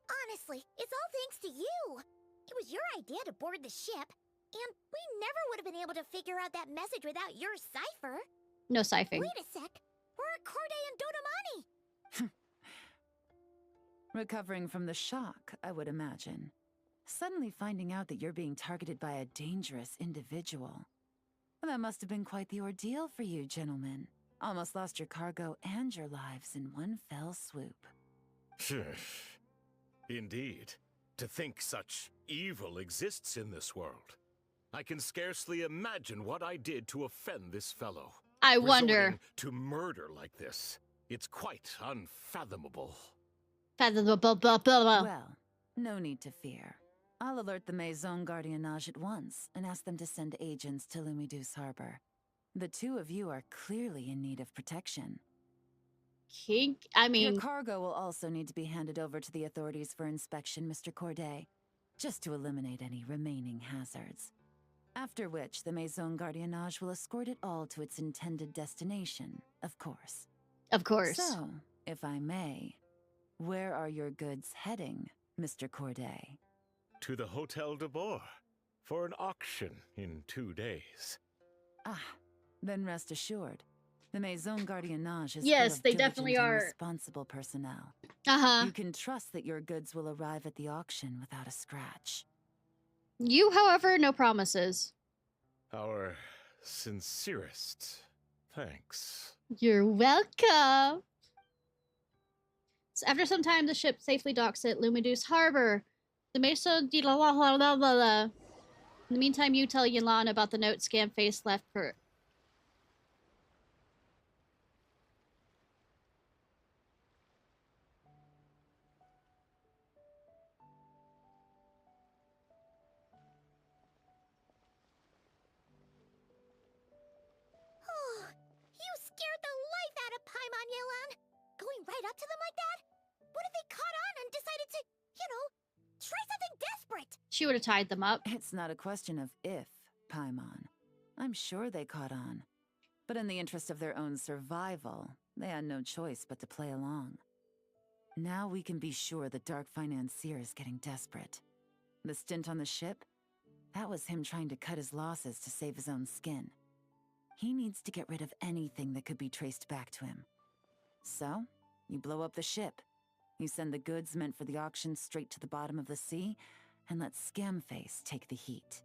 Honestly, it's all thanks to you. It was your idea to board the ship, and we never would have been able to figure out that message without your cipher. No siping. Wait a sec. We're at Corday and Dodamani. Recovering from the shock, I would imagine. Suddenly finding out that you're being targeted by a dangerous individual. That must have been quite the ordeal for you, gentlemen. Almost lost your cargo and your lives in one fell swoop. Indeed. To think such evil exists in this world. I can scarcely imagine what I did to offend this fellow. I wonder. Resorting to murder like this. It's quite unfathomable. Well, no need to fear. I'll alert the Maison Gardiennage at once and ask them to send agents to Lumidus Harbor. The two of you are clearly in need of protection. I mean, your cargo will also need to be handed over to the authorities for inspection, Mr. Corday, just to eliminate any remaining hazards. After which, the Maison Gardiennage will escort it all to its intended destination, of course. Of course. So, if I may, where are your goods heading, Mr. Corday? To the Hotel de Boer for an auction in 2 days. Ah, then rest assured. The Maison Gardiennage is yes, full of they diligent definitely and are responsible personnel. Uh-huh. You can trust that your goods will arrive at the auction without a scratch. You, however, no promises. Our sincerest thanks. You're welcome. So after some time, the ship safely docks at Lumidus Harbor. The Maison de la la la la la. In the meantime, you tell Yelan about the note Scam Face left for. You scared the life out of Paimon, Yelan. Going right up to them like that? What if they caught on and decided to, try something desperate? She would have tied them up. It's not a question of if, Paimon. I'm sure they caught on. But in the interest of their own survival, they had no choice but to play along. Now we can be sure the dark financier is getting desperate. The stint on the ship? That was him trying to cut his losses to save his own skin. He needs to get rid of anything that could be traced back to him. So, you blow up the ship. You send the goods meant for the auction straight to the bottom of the sea, and let Scamface take the heat.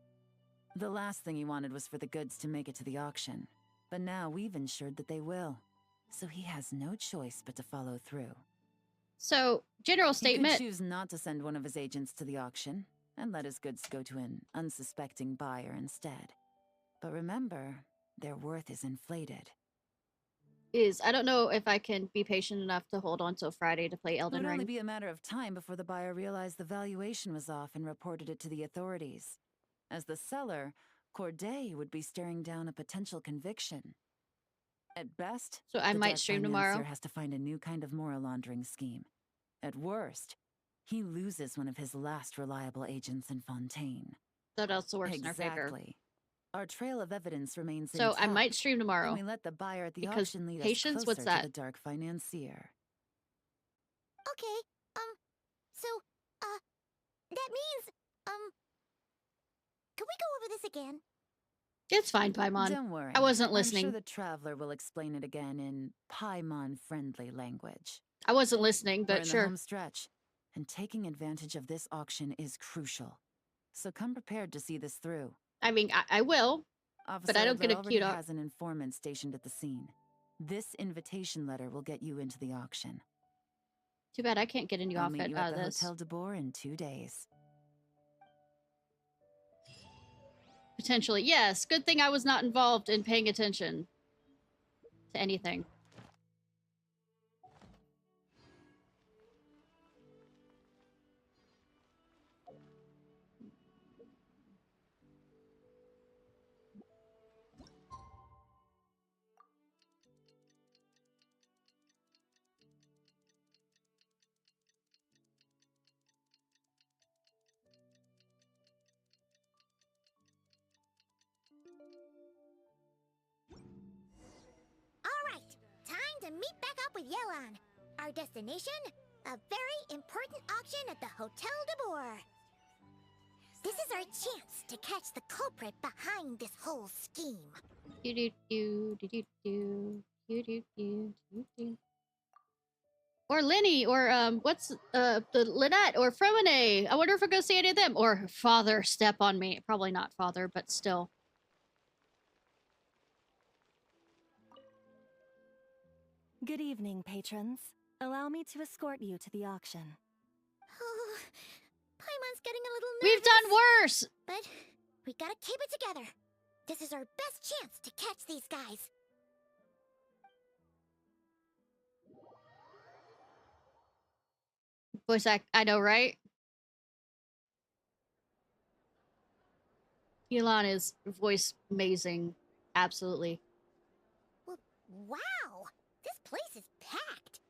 The last thing he wanted was for the goods to make it to the auction, but now we've ensured that they will. So he has no choice but to follow through. So, general statement. He could choose not to send one of his agents to the auction, and let his goods go to an unsuspecting buyer instead. But remember, their worth is inflated. I don't know if I can be patient enough to hold on till Friday to play Elden It would Ring. only be a matter of time before the buyer realized the valuation was off and reported it to the authorities. As the seller, Corday would be staring down a potential conviction. At best, So I the might dark stream financier tomorrow. has to find a new kind of moral laundering scheme. At worst, he loses one of his last reliable agents in Fontaine. That also works in our favor. Exactly. Our trail of evidence remains So intact. I might stream tomorrow. And we let the buyer at the Because auction lead patience, us what's closer to that? the dark financier. Okay, so, that means, can we go over this again? It's fine, Paimon. Don't worry. I wasn't I'm listening. sure the Traveler will explain it again in Paimon-friendly language. I wasn't listening, We're but in the sure. home stretch, and taking advantage of this auction is crucial. So come prepared to see this through. I mean, I will. Officer I don't get Adler a cute already op- has an informant stationed at the scene. This invitation letter will get you into the auction. Too bad I can't get a new I'll meet outfit you out at of the this. Hotel de Boer in 2 days. Potentially. Yes. Good thing I was not involved in paying attention to anything. Alright, time to meet back up with Yelan. Our destination? A very important auction at the Hotel de Boer. This is our chance to catch the culprit behind this whole scheme. Do do do do do do do do do do do. Or Lenny, or what's the Lynette or Fromine. I wonder if we're gonna see any of them. Or Father step on me. Probably not Father, but still. Good evening, patrons. Allow me to escort you to the auction. Oh, Paimon's getting a little nervous. We've done worse! But we gotta keep it together. This is our best chance to catch these guys. Voice act, I know, right? Yelan is voice amazing. Absolutely. Well, wow! This place is packed.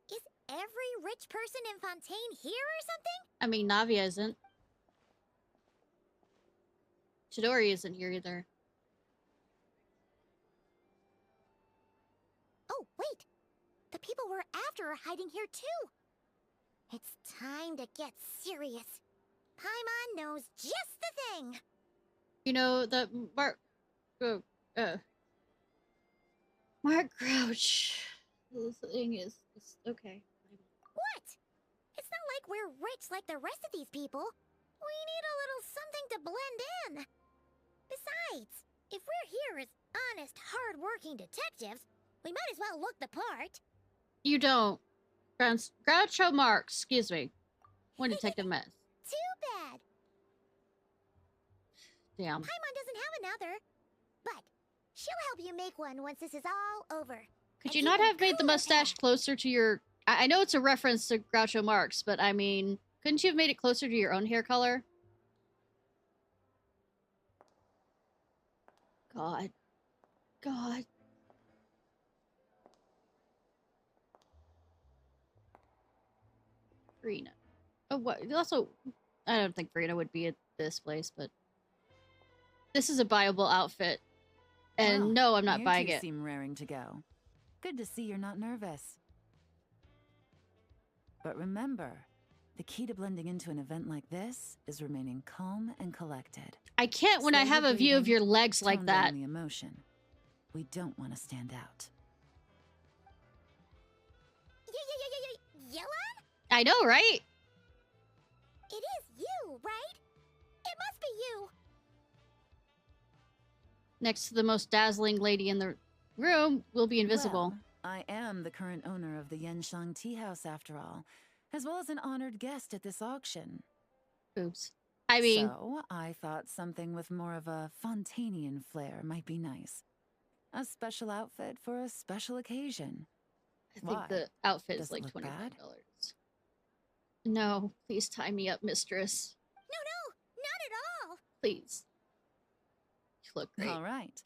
Is every rich person in Fontaine here or something? I mean, Navia isn't. Chidori isn't here either. Oh, wait! The people we're after are hiding here too! It's time to get serious. Paimon knows just the thing! You know, the Mark Grouch. The thing is, it's okay. What? It's not like we're rich like the rest of these people. We need a little something to blend in. Besides, if we're here as honest, hard-working detectives, we might as well look the part. You don't. Groucho Marx, excuse me. One detective mess. Too bad. Damn. Paimon doesn't have another, but she'll help you make one once this is all over. Could And you keep not a have made the cool mustache path. closer to your... I know it's a reference to Groucho Marx, but I mean, couldn't you have made it closer to your own hair color? God. God. Farina. Oh, what? Also, I don't think Farina would be at this place, but this is a buyable outfit. And Well, no, I'm not you buying two it. seem raring to go. Good to see you're not nervous. But remember, the key to blending into an event like this is remaining calm and collected. I can't when I Slow have your a view of breathing, your legs like tone that. down the emotion. We don't want to stand out. Yelan? I know, right? It is you, right? It must be you. Next to the most dazzling lady in the room will be invisible. Well, I am the current owner of the Yenshang Tea House, after all, as well as an honored guest at this auction. Oops. I mean, So, I thought something with more of a Fontanian flair might be nice. A special outfit for a special occasion. I think Why? the outfit Does is it like look $25. bad? No, please tie me up, mistress. No, not at all. Please. You look great. All right.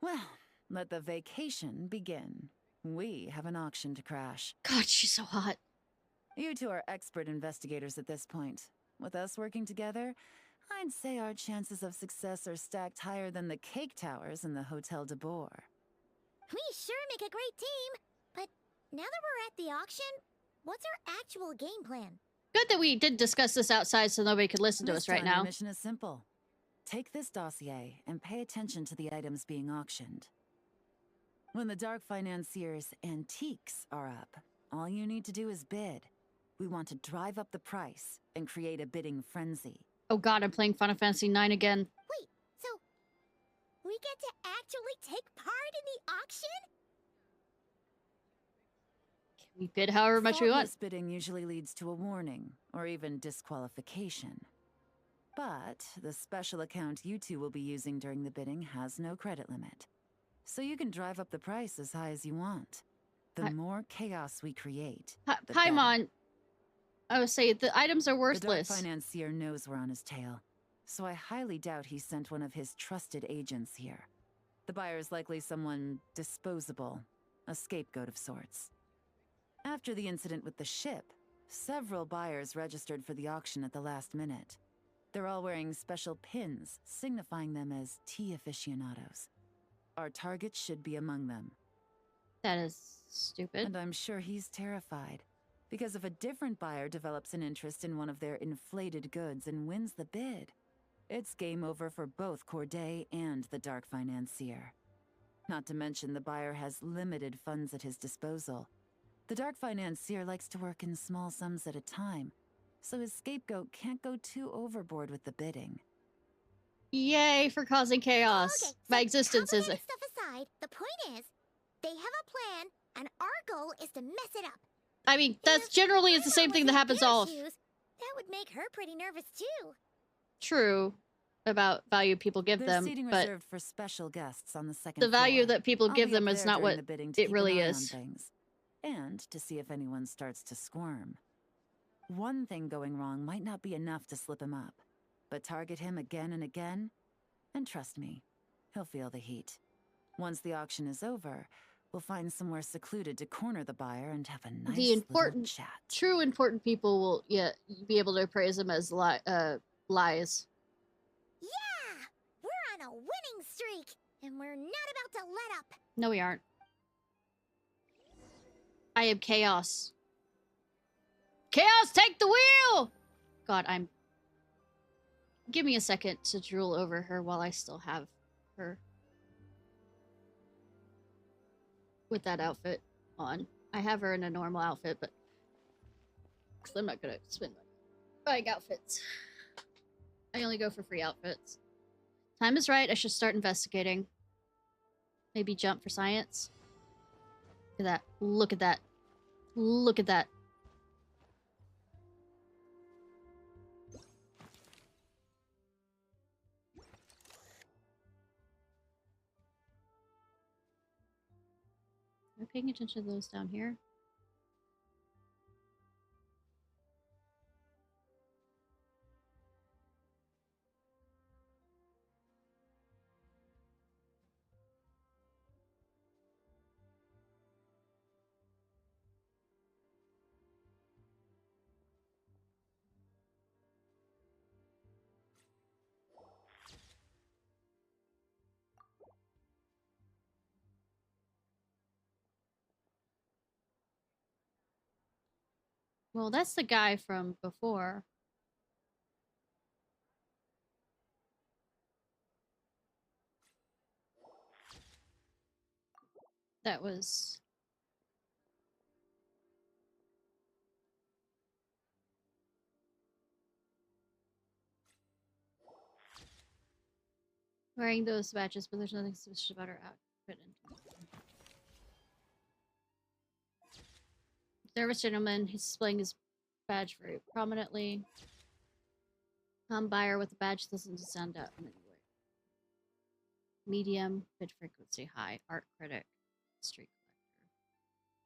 Well, let the vacation begin. We have an auction to crash. God, she's so hot. You two are expert investigators at this point. With us working together, I'd say our chances of success are stacked higher than the cake towers in the Hotel de Boer. We sure make a great team. But now that we're at the auction, what's our actual game plan? Good that we did discuss this outside so nobody could listen to This us right time, your now. mission is simple. Take this dossier and pay attention to the items being auctioned. When the Dark Financier's antiques are up, all you need to do is bid. We want to drive up the price and create a bidding frenzy. Oh god, I'm playing Final Fantasy IX again. Wait, so we get to actually take part in the auction? We bid however much we want. Faultless bidding usually leads to a warning, or even disqualification. But the special account you two will be using during the bidding has no credit limit. So you can drive up the price as high as you want. The more chaos we create, the better. Paimon, I would say the items are The Dark worthless. Financier knows we're on his tail, so I highly doubt he sent one of his trusted agents here. The buyer's likely someone disposable, a scapegoat of sorts. After the incident with the ship, several buyers registered for the auction at the last minute. They're all wearing special pins, signifying them as tea aficionados. Our target should be among them. That is stupid. And I'm sure he's terrified. Because if a different buyer develops an interest in one of their inflated goods and wins the bid, it's game over for both Corday and the Dark Financier. Not to mention the buyer has limited funds at his disposal. The Dark Financier likes to work in small sums at a time, so his scapegoat can't go too overboard with the bidding. Yay for causing chaos. Okay, so My existence is... complicated stuff aside, the point is, They have a plan, and our goal is to mess it up. I mean, that's If generally it's the Paimon same thing was that in happens their all shoes, that would make her pretty nervous too. true about value people give There's them, seating but reserved for special guests on the second the value floor. that people I'll give be up them is there not during what the bidding to it keep really an eye on is. things. And to see if anyone starts to squirm. One thing going wrong might not be enough to slip him up, but target him again and again, and trust me, he'll feel the heat. Once the auction is over, we'll find somewhere secluded to corner the buyer and have a nice The little important, chat. true important people will be able to appraise them as lies. Yeah! We're on a winning streak, and we're not about to let up. No, we aren't. I am chaos. Chaos, take the wheel! God, I'm... Give me a second to drool over her while I still have her with that outfit on. I have her in a normal outfit, but... Because I'm not gonna spend money buying outfits. I only go for free outfits. Time is right, I should start investigating. Maybe jump for science. Look at that. Look at that. Look at that. Am I paying attention to those down here? Well, that's the guy from before. That was... wearing those badges, but there's nothing suspicious about her outfit. Service gentleman, he's displaying his badge very prominently. Buyer with the badge doesn't stand out in any way. Medium, bid frequency high, art critic, street collector.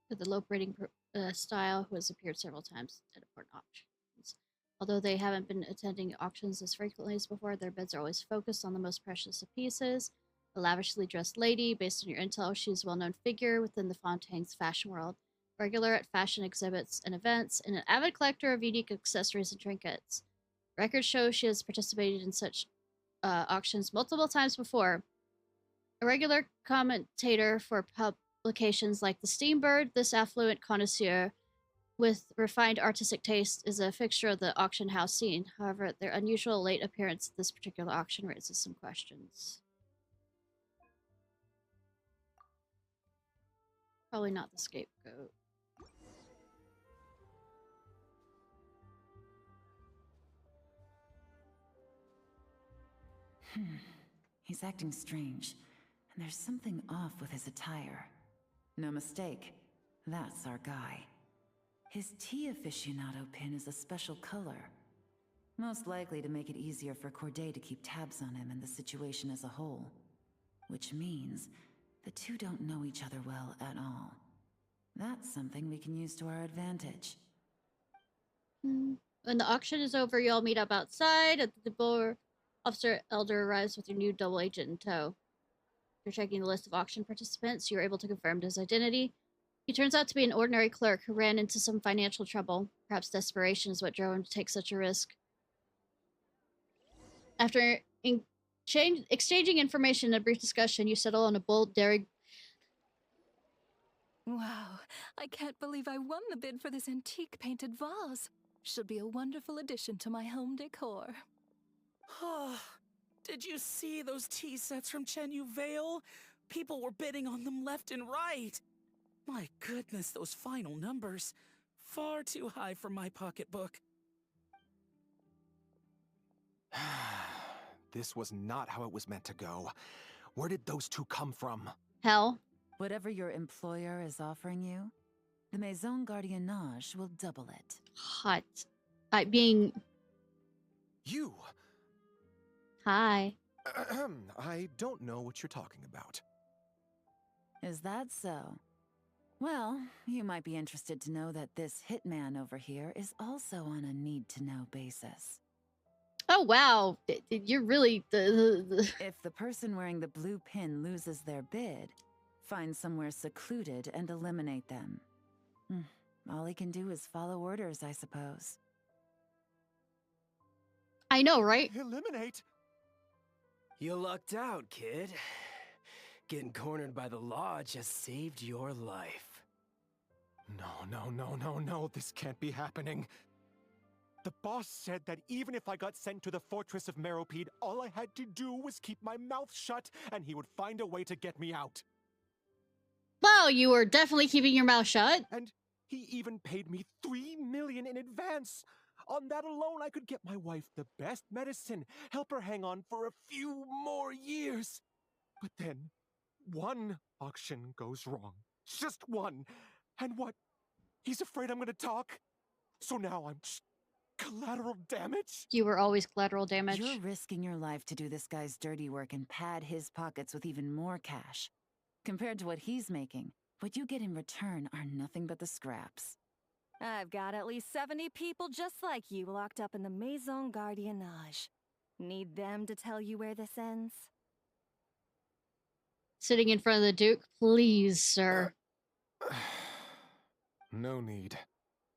With the low rating style, who has appeared several times at important auctions. Although they haven't been attending auctions as frequently as before, their bids are always focused on the most precious of pieces. A lavishly dressed lady, based on your intel, she is a well-known figure within the Fontaine's fashion world. Regular at fashion exhibits and events, and an avid collector of unique accessories and trinkets. Records show she has participated in such auctions multiple times before. A regular commentator for publications like The Steambird, this affluent connoisseur with refined artistic taste is a fixture of the auction house scene. However, their unusual late appearance at this particular auction raises some questions. Probably not the scapegoat. He's acting strange, and there's something off with his attire. No mistake, that's our guy. His tea aficionado pin is a special color. Most likely to make it easier for Corday to keep tabs on him and the situation as a whole. Which means the two don't know each other well at all. That's something we can use to our advantage. When the auction is over, you all meet up outside at the door. Officer Elder arrives with your new double agent in tow. After checking the list of auction participants, you are able to confirm his identity. He turns out to be an ordinary clerk who ran into some financial trouble. Perhaps desperation is what drove him to take such a risk. After exchanging information and a brief discussion, you settle on a bold, daring... Wow, I can't believe I won the bid for this antique painted vase. Should be a wonderful addition to my home decor. Did you see those tea sets from Chenyu Vale? People were bidding on them left and right. My goodness, those final numbers. Far too high for my pocketbook. This was not how it was meant to go. Where did those two come from? Hell. Whatever your employer is offering you, the Maison Gardiennage will double it. Hot. Being... You! Hi. I don't know what you're talking about. Is that so? Well, you might be interested to know that this hitman over here is also on a need-to-know basis. Oh, wow. You're really... If the person wearing the blue pin loses their bid, find somewhere secluded and eliminate them. All he can do is follow orders, I suppose. I know, right? Eliminate? You lucked out, kid. Getting cornered by the law just saved your life. No, this can't be happening. The boss said that even if I got sent to the Fortress of Meropide, all I had to do was keep my mouth shut, and he would find a way to get me out. Wow, you were definitely keeping your mouth shut. And he even paid me $3 million in advance. On that alone, I could get my wife the best medicine, help her hang on for a few more years. But then, one auction goes wrong. Just one. And what? He's afraid I'm gonna talk? So now I'm just collateral damage? You were always collateral damage. You're risking your life to do this guy's dirty work and pad his pockets with even more cash. Compared to what he's making, what you get in return are nothing but the scraps. I've got at least 70 people just like you locked up in the Maison Gardiennage. Need them to tell you where this ends? Sitting in front of the Duke? Please, sir. No need.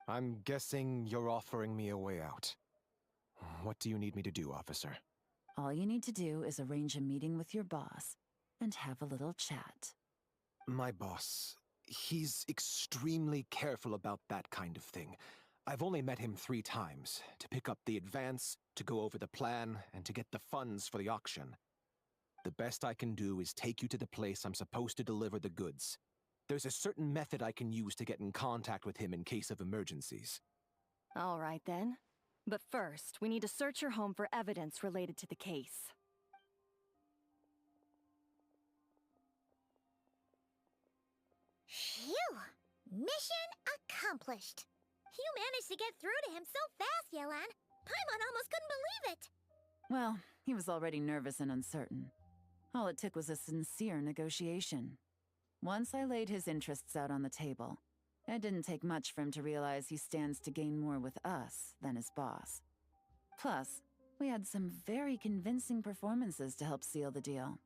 I'm guessing you're offering me a way out. What do you need me to do, officer? All you need to do is arrange a meeting with your boss and have a little chat. My boss, he's extremely careful about that kind of thing. I've only met him 3 times, to pick up the advance, to go over the plan, and to get the funds for the auction. The best I can do is take you to the place I'm supposed to deliver the goods. There's a certain method I can use to get in contact with him in case of emergencies. All right then. But first, we need to search your home for evidence related to the case. Phew! Mission accomplished. You managed to get through to him so fast, Yelan. Paimon almost couldn't believe it. Well, he was already nervous and uncertain. All it took was a sincere negotiation. Once I laid his interests out on the table, it didn't take much for him to realize he stands to gain more with us than his boss. Plus, we had some very convincing performances to help seal the deal.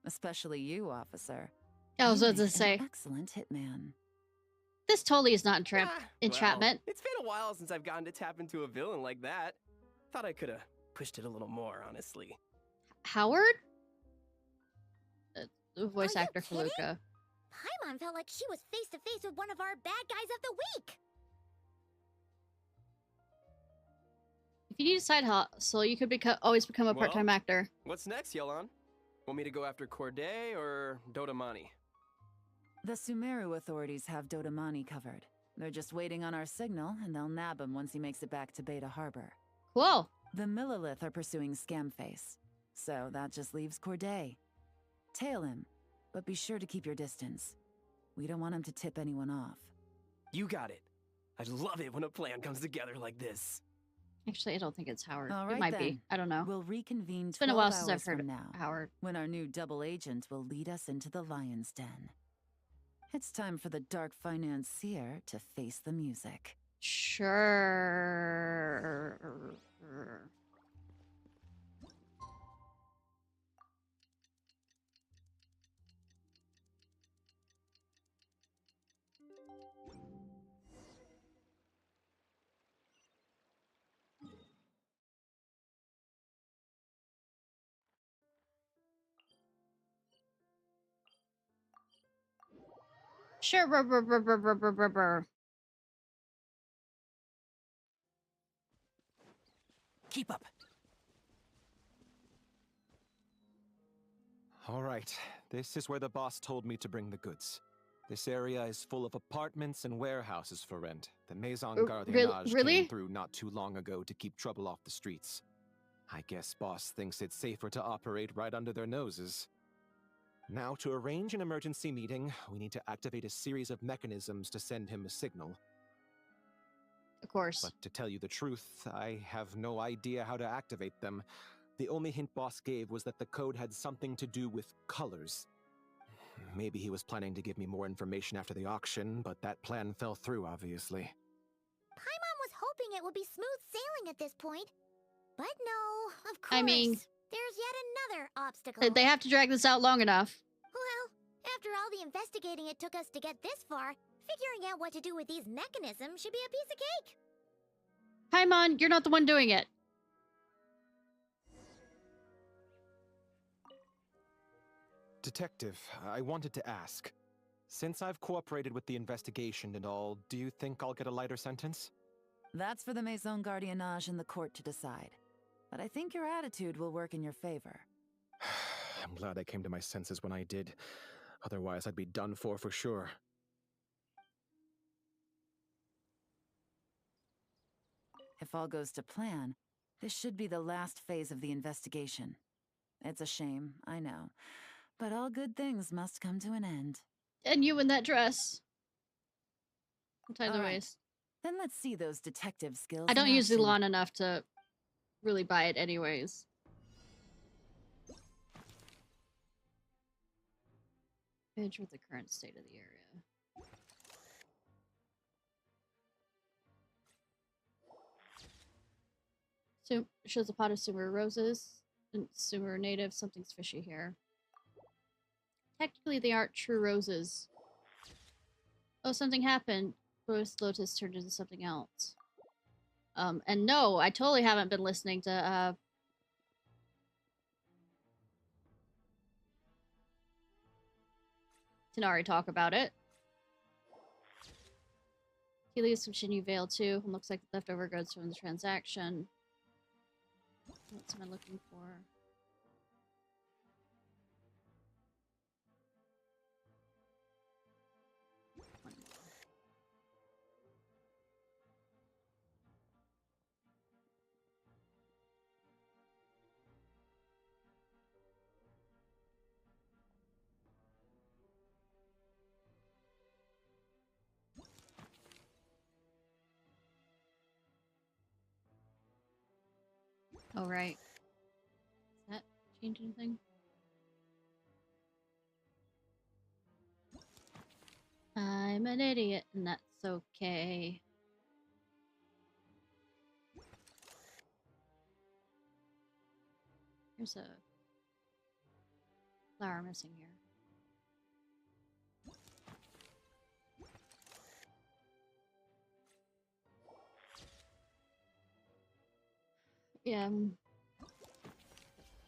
Especially you, officer. I was You about to make an say, excellent hitman. this totally is not entrapment. Well, it's been a while since I've gotten to tap into a villain like that. Thought I could have pushed it a little more, honestly. Howard? The voice Are you actor for kidding? Luca. Paimon felt like she was face to face with one of our bad guys of the week. If you need a side hustle, you could always become a part-time Well, actor. What's next, Yelan? Want me to go after Corday or Dodamani? The Sumeru authorities have Dodamani covered. They're just waiting on our signal, and they'll nab him once he makes it back to Beta Harbor. Cool. The Millilith are pursuing Scamface, so that just leaves Corday. Tail him, but be sure to keep your distance. We don't want him to tip anyone off. You got it. I love it when a plan comes together like this. Actually, I don't think it's Howard. All It right, might be. then. I don't know. We'll reconvene It's been a while 12 since I've hours heard from now, Howard. when our new double agent will lead us into the Lion's Den. It's time for the dark financier to face the music. Sure. Sure. Keep up. All right, this is where the boss told me to bring the goods. This area is full of apartments and warehouses for rent. The Maison Gardiennage really? came through not too long ago to keep trouble off the streets. I guess boss thinks it's safer to operate right under their noses. Now, to arrange an emergency meeting, we need to activate a series of mechanisms to send him a signal. Of course. But to tell you the truth, I have no idea how to activate them. The only hint Boss gave was that the code had something to do with colors. Maybe he was planning to give me more information after the auction, but that plan fell through, obviously. Paimon was hoping it would be smooth sailing at this point. But no, of course. I mean, there's yet another obstacle. they have to drag this out long enough. Well, after all the investigating it took us to get this far, figuring out what to do with these mechanisms should be a piece of cake. Paimon, you're not the one doing it. Detective, I wanted to ask. Since I've cooperated with the investigation and all, do you think I'll get a lighter sentence? That's for the Maison Gardiennage and the court to decide. But I think your attitude will work in your favor. I'm glad I came to my senses when I did. Otherwise, I'd be done for sure. If all goes to plan, this should be the last phase of the investigation. It's a shame, I know. But all good things must come to an end. And you in that dress. Tie the All right. waist. Then let's see those detective skills. I don't in use action. Yelan enough to really buy it anyways. Page with the current state of the area. So shows a pot of Sumer roses. And Sumer native, something's fishy here. Technically they aren't true roses. Oh, something happened. Rose Lotus turned into something else. And no, I totally haven't been listening to Tanari talk about it. He leaves some Shinyu Veil too, and looks like leftover goods from the transaction. What am I looking for? Oh, right. Does that change anything? I'm an idiot, and that's okay. There's a flower missing here. Yeah,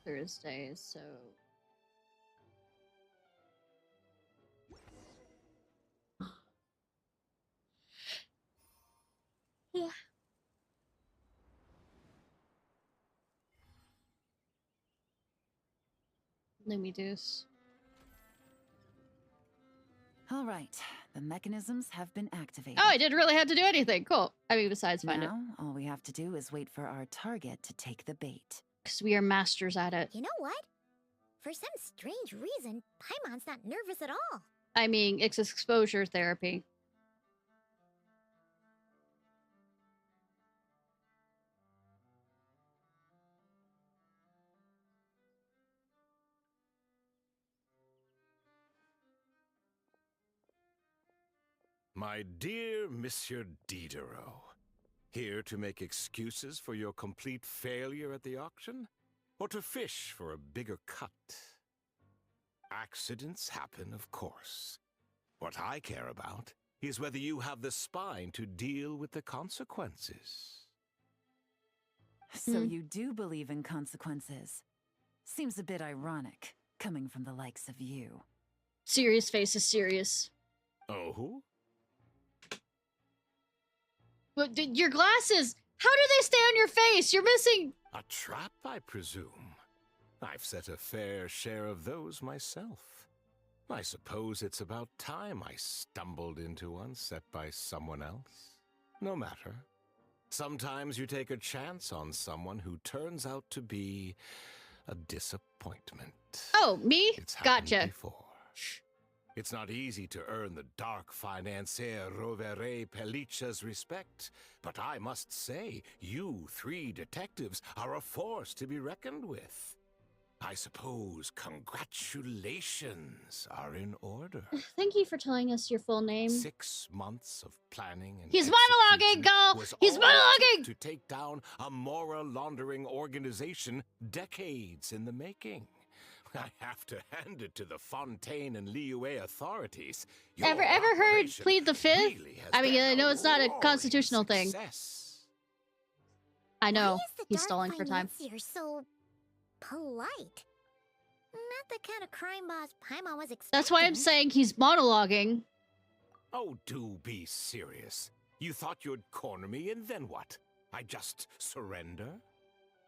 Thursday, so... Yeah. Lumideus. All right, the mechanisms have been activated. Oh, I didn't really have to do anything. Cool. I mean, besides find it. Now, all we have to do is wait for our target to take the bait. Because we are masters at it. You know what? For some strange reason, Paimon's not nervous at all. I mean, it's exposure therapy. My dear Monsieur Diderot, here to make excuses for your complete failure at the auction? Or to fish for a bigger cut? Accidents happen, of course. What I care about is whether you have the spine to deal with the consequences. So you do believe in consequences. Seems a bit ironic, coming from the likes of you. Serious face is serious. Oh? But your glasses! How do they stay on your face? You're missing... A trap, I presume. I've set a fair share of those myself. I suppose it's about time I stumbled into one set by someone else. No matter. Sometimes you take a chance on someone who turns out to be a disappointment. Oh, me? It's happened Gotcha. before. It's not easy to earn the dark financier Rovere Pelliccia's respect, but I must say, you three detectives are a force to be reckoned with. I suppose congratulations are in order. Thank you for telling us your full name. 6 months of planning and He's monologuing, execution girl! was He's all it monologuing! took to take down a moral laundering organization decades in the making. I have to hand it to the Fontaine and Liyue authorities. Your Ever heard operation plead the fifth? really has I mean, been I know it's not a roaring constitutional thing. success. I know. Why is the He's dark stalling for time. financier so polite? Not the kind of crime boss Paimon was expecting. That's why I'm saying he's monologuing. Oh, do be serious. You thought you'd corner me and then what? I just surrender?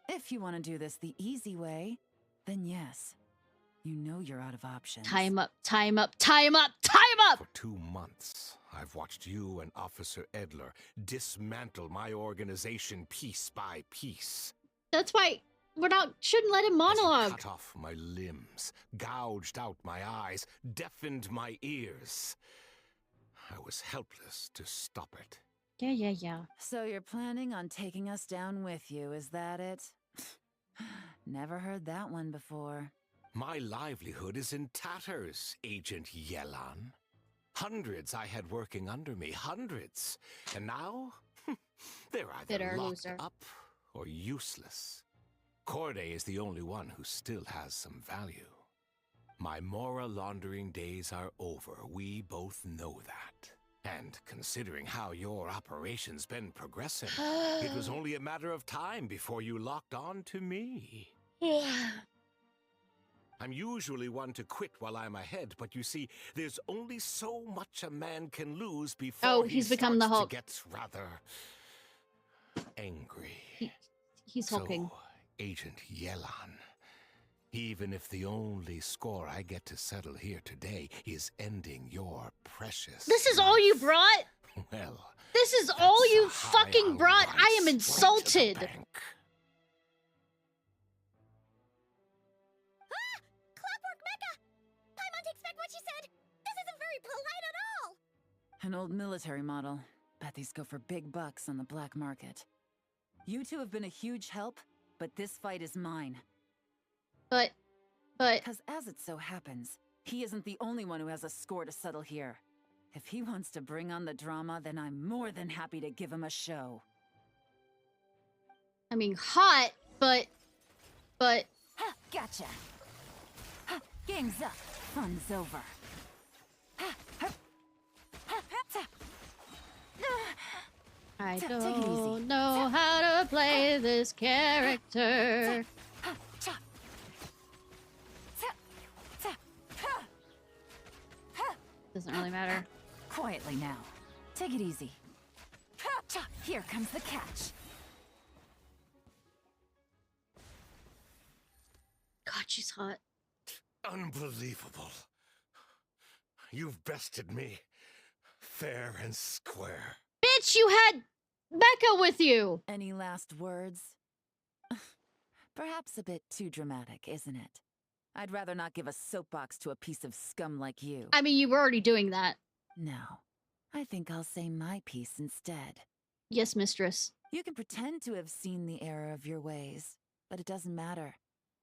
If you want to do this the easy way, then yes. You know you're out of options. Time up, time up, time up, time up! For 2 months, I've watched you and Officer Edler dismantle my organization piece by piece. That's why shouldn't let him As you monologue. cut off my limbs, gouged out my eyes, deafened my ears. I was helpless to stop it. Yeah. So you're planning on taking us down with you, is that it? Never heard that one before. My livelihood is in tatters, Agent Yelan. Hundreds I had working under me, hundreds. And now, they're either Bitter locked loser. up or useless. Corday is the only one who still has some value. My moral laundering days are over, we both know that. And considering how your operation's been progressing, it was only a matter of time before you locked on to me. I'm usually one to quit while I'm ahead, but you see, there's only so much a man can lose before he's he become the starts Hulk. to get rather angry. He's hulking. So, Agent Yelan, even if the only score I get to settle here today is ending your precious This is all you life, brought? well, This is that's all you a high fucking brought? I am price insulted. to the bank. Clockwork Mecha! Paimon takes back what she said! This isn't very polite at all! An old military model. Bet these go for big bucks on the black market. You two have been a huge help, but this fight is mine. But... Because as it so happens, he isn't the only one who has a score to settle here. If he wants to bring on the drama, then I'm more than happy to give him a show. I mean, hot, but... Ha! Gotcha! Ha! Game's up. Fun's over. Ha! Ha! Ha! Ha! I Take it easy. don't know how to play this character. Ha! Cha! Ta! Ta! Ha! Ha! Doesn't really matter. Quietly now. Take it easy. Ha! Cha! Here comes the catch. God, she's hot. Unbelievable. You've bested me. Fair and square. Bitch, you had Becca with you! Any last words? Perhaps a bit too dramatic, isn't it? I'd rather not give a soapbox to a piece of scum like you. I mean, you were already doing that. No. I think I'll say my piece instead. Yes, mistress. You can pretend to have seen the error of your ways, but it doesn't matter.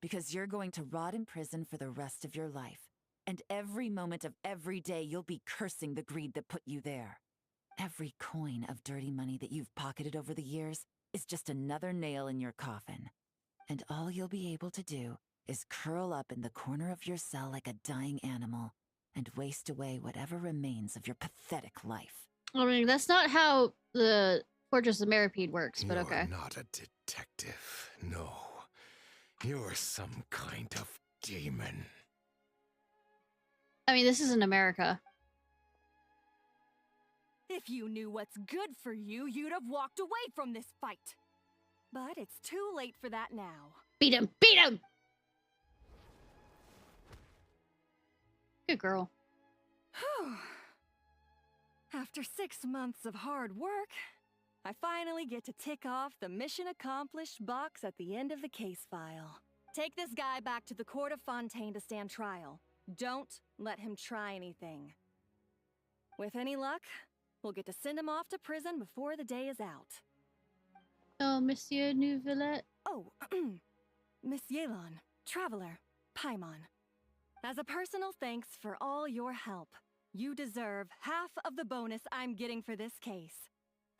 Because you're going to rot in prison for the rest of your life. And every moment of every day you'll be cursing the greed that put you there. Every coin of dirty money that you've pocketed over the years is just another nail in your coffin. And all you'll be able to do is curl up in the corner of your cell like a dying animal and waste away whatever remains of your pathetic life. I mean, that's not how the Fortress of Meripede works, but You're okay. not a detective, no. You're some kind of demon. I mean, this isn't America. If you knew what's good for you, you'd have walked away from this fight. But it's too late for that now. Beat him! Beat him! Good girl. Whew. After 6 months of hard work, I finally get to tick off the mission accomplished box at the end of the case file. Take this guy back to the court of Fontaine to stand trial. Don't let him try anything. With any luck, we'll get to send him off to prison before the day is out. Oh, Monsieur Neuvillette. Oh, Miss Yelan, Traveler, Paimon. As a personal thanks for all your help, you deserve half of the bonus I'm getting for this case.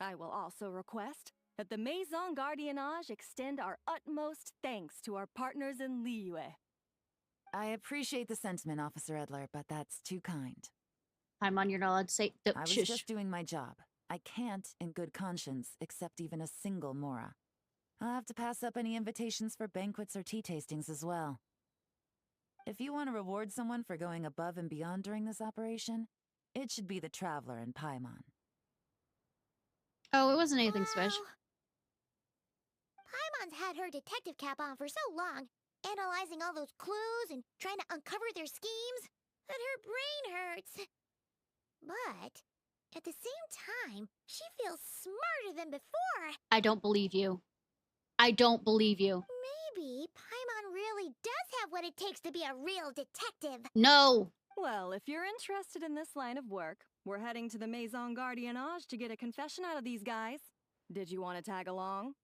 I will also request that the Maison Gardiennage extend our utmost thanks to our partners in Liyue. I appreciate the sentiment, Officer Edler, but that's too kind. Paimon, you're not allowed to say. I was Shush. just doing my job. I can't, in good conscience, accept even a single Mora. I'll have to pass up any invitations for banquets or tea tastings as well. If you want to reward someone for going above and beyond during this operation, it should be the Traveler and Paimon. Oh, it wasn't anything special. Paimon's had her detective cap on for so long, analyzing all those clues and trying to uncover their schemes, that her brain hurts. But at the same time, she feels smarter than before. I don't believe you. I don't believe you. Maybe Paimon really does have what it takes to be a real detective. No! Well, if you're interested in this line of work, we're heading to the Maison Gardiennage to get a confession out of these guys. Did you want to tag along?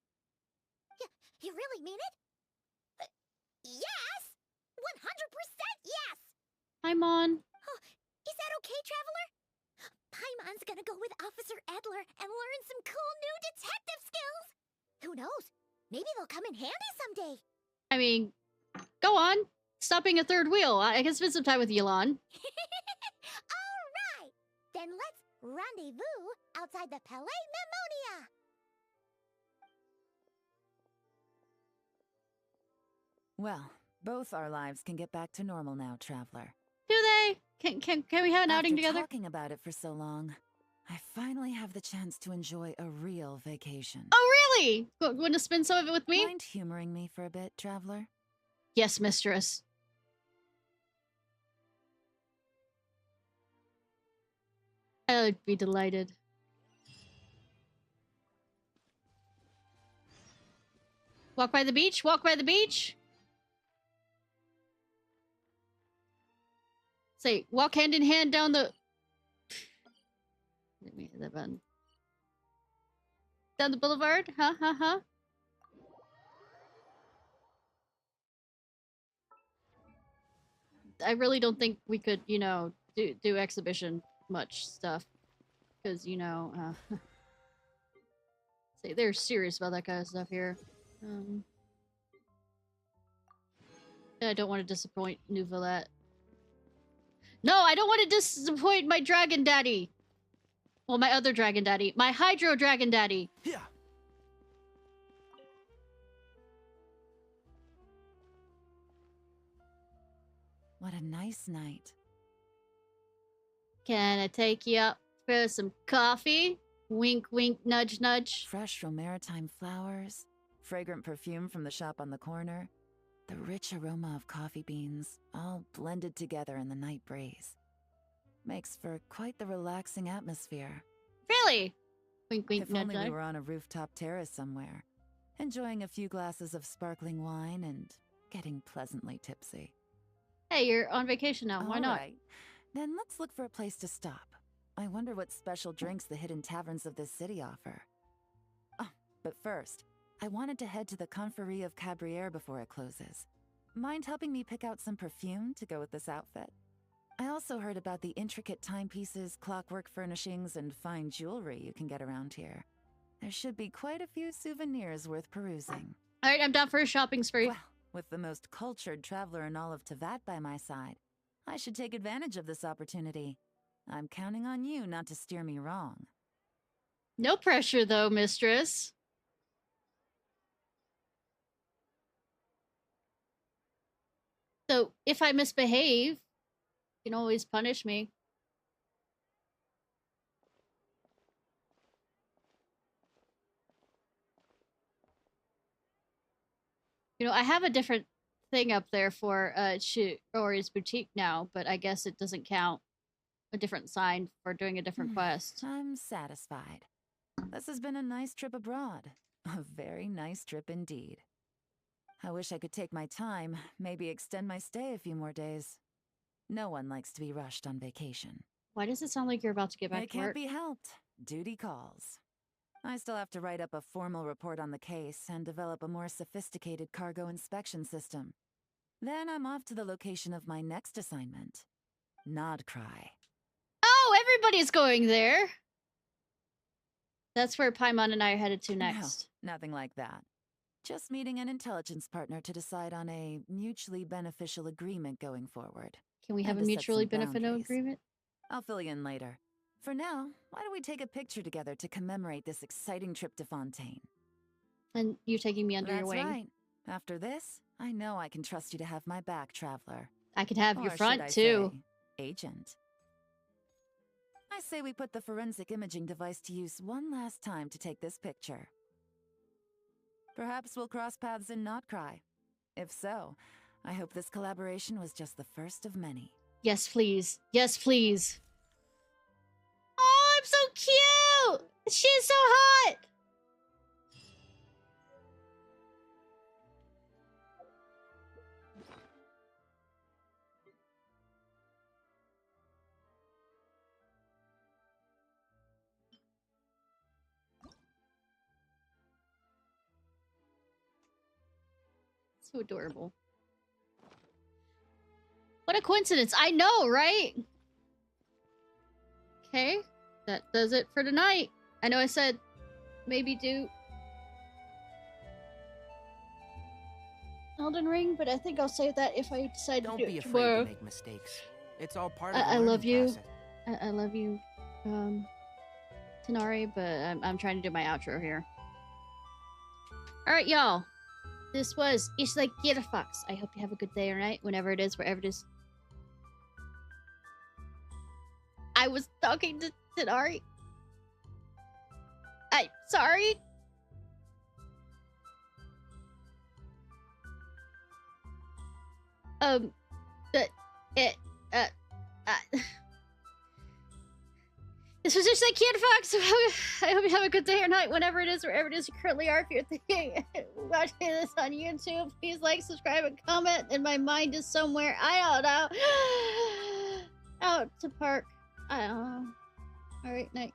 You really mean it? Yes! 100% yes! Paimon. Oh, is that okay, Traveler? Paimon's gonna go with Officer Edler and learn some cool new detective skills. Who knows? Maybe they'll come in handy someday. I mean, go on. Stop being a third wheel. I can spend some time with Yelan. All right! Then let's rendezvous outside the Palais Mnemonia. Well, both our lives can get back to normal now, Traveler. Do they? Can we have an outing together? After talking about it for so long, I finally have the chance to enjoy a real vacation. Oh, really? Want to spend some of it with me? Mind humoring me for a bit, Traveler? Yes, mistress. I would be delighted. Walk by the beach? Walk by the beach? Say, walk hand in hand down the... Let me hit that button. Down the boulevard? Huh? I really don't think we could, you know, do exhibition much stuff. Because, you know, say they're serious about that kind of stuff here. I don't want to disappoint Neuvillette. No, I don't want to disappoint my dragon daddy. Well, my other dragon daddy. My hydro dragon daddy. Yeah. What a nice night. Can I take you up for some coffee? Wink, wink, nudge, nudge. Fresh from maritime flowers, fragrant perfume from the shop on the corner, the rich aroma of coffee beans, all blended together in the night breeze. Makes for quite the relaxing atmosphere. Really? Wink, wink, If nudge, only nudge. we were on a rooftop terrace somewhere, enjoying a few glasses of sparkling wine and getting pleasantly tipsy. Hey, you're on vacation now. Why not? All right. Then let's look for a place to stop. I wonder what special drinks the hidden taverns of this city offer. Oh, but first, I wanted to head to the Conferee of Cabriere before it closes. Mind helping me pick out some perfume to go with this outfit? I also heard about the intricate timepieces, clockwork furnishings, and fine jewelry you can get around here. There should be quite a few souvenirs worth perusing. Alright, I'm down for a shopping spree. Well, with the most cultured traveler in all of Tevat by my side, I should take advantage of this opportunity. I'm counting on you not to steer me wrong. No pressure, though, mistress. So, if I misbehave, you can always punish me. You know, I have a different thing up there for Shiori's boutique now, but I guess it doesn't count. A different sign for doing a different quest. I'm satisfied. This has been a nice trip abroad. A very nice trip indeed. I wish I could take my time, maybe extend my stay a few more days. No one likes to be rushed on vacation. Why does it sound like you're about to get back It to work? can't be helped. Duty calls. I still have to write up a formal report on the case and develop a more sophisticated cargo inspection system. Then I'm off to the location of my next assignment. Nodcry. Oh, everybody's going there. That's where Paimon and I are headed to next. No, nothing like that. Just meeting an intelligence partner to decide on a mutually beneficial agreement going forward. Can we have And a to set mutually some beneficial boundaries. agreement? I'll fill you in later. For now, why don't we take a picture together to commemorate this exciting trip to Fontaine? And you taking me under your That's wing. right. After this, I know I can trust you to have my back, Traveler. I could have Or your should front I too. say, Agent. I say we put the forensic imaging device to use one last time to take this picture. Perhaps we'll cross paths in Nodcry. If so, I hope this collaboration was just the first of many. Yes, please. Yes, please. Oh, I'm so cute! She's so hot! So adorable. What a coincidence. I know, right? Okay. That does it for tonight. I know I said maybe do Elden Ring, but I think I'll save that if I decide Don't to do be it afraid tomorrow. to make mistakes. It's all part of the I love learning you. process. I love you, Tenari, but I'm trying to do my outro here. Alright, y'all. This was Ishnai Ciarfox. I hope you have a good day or night, whenever it is, wherever it is. I was talking to Tenari. I'm sorry. This was just like Ciarfox. I hope you have a good day or night, whenever it is, wherever it is you currently are. If you're thinking watching this on YouTube, please like, subscribe, and comment. And my mind is somewhere, I don't know, out to park. I don't know. All right, night.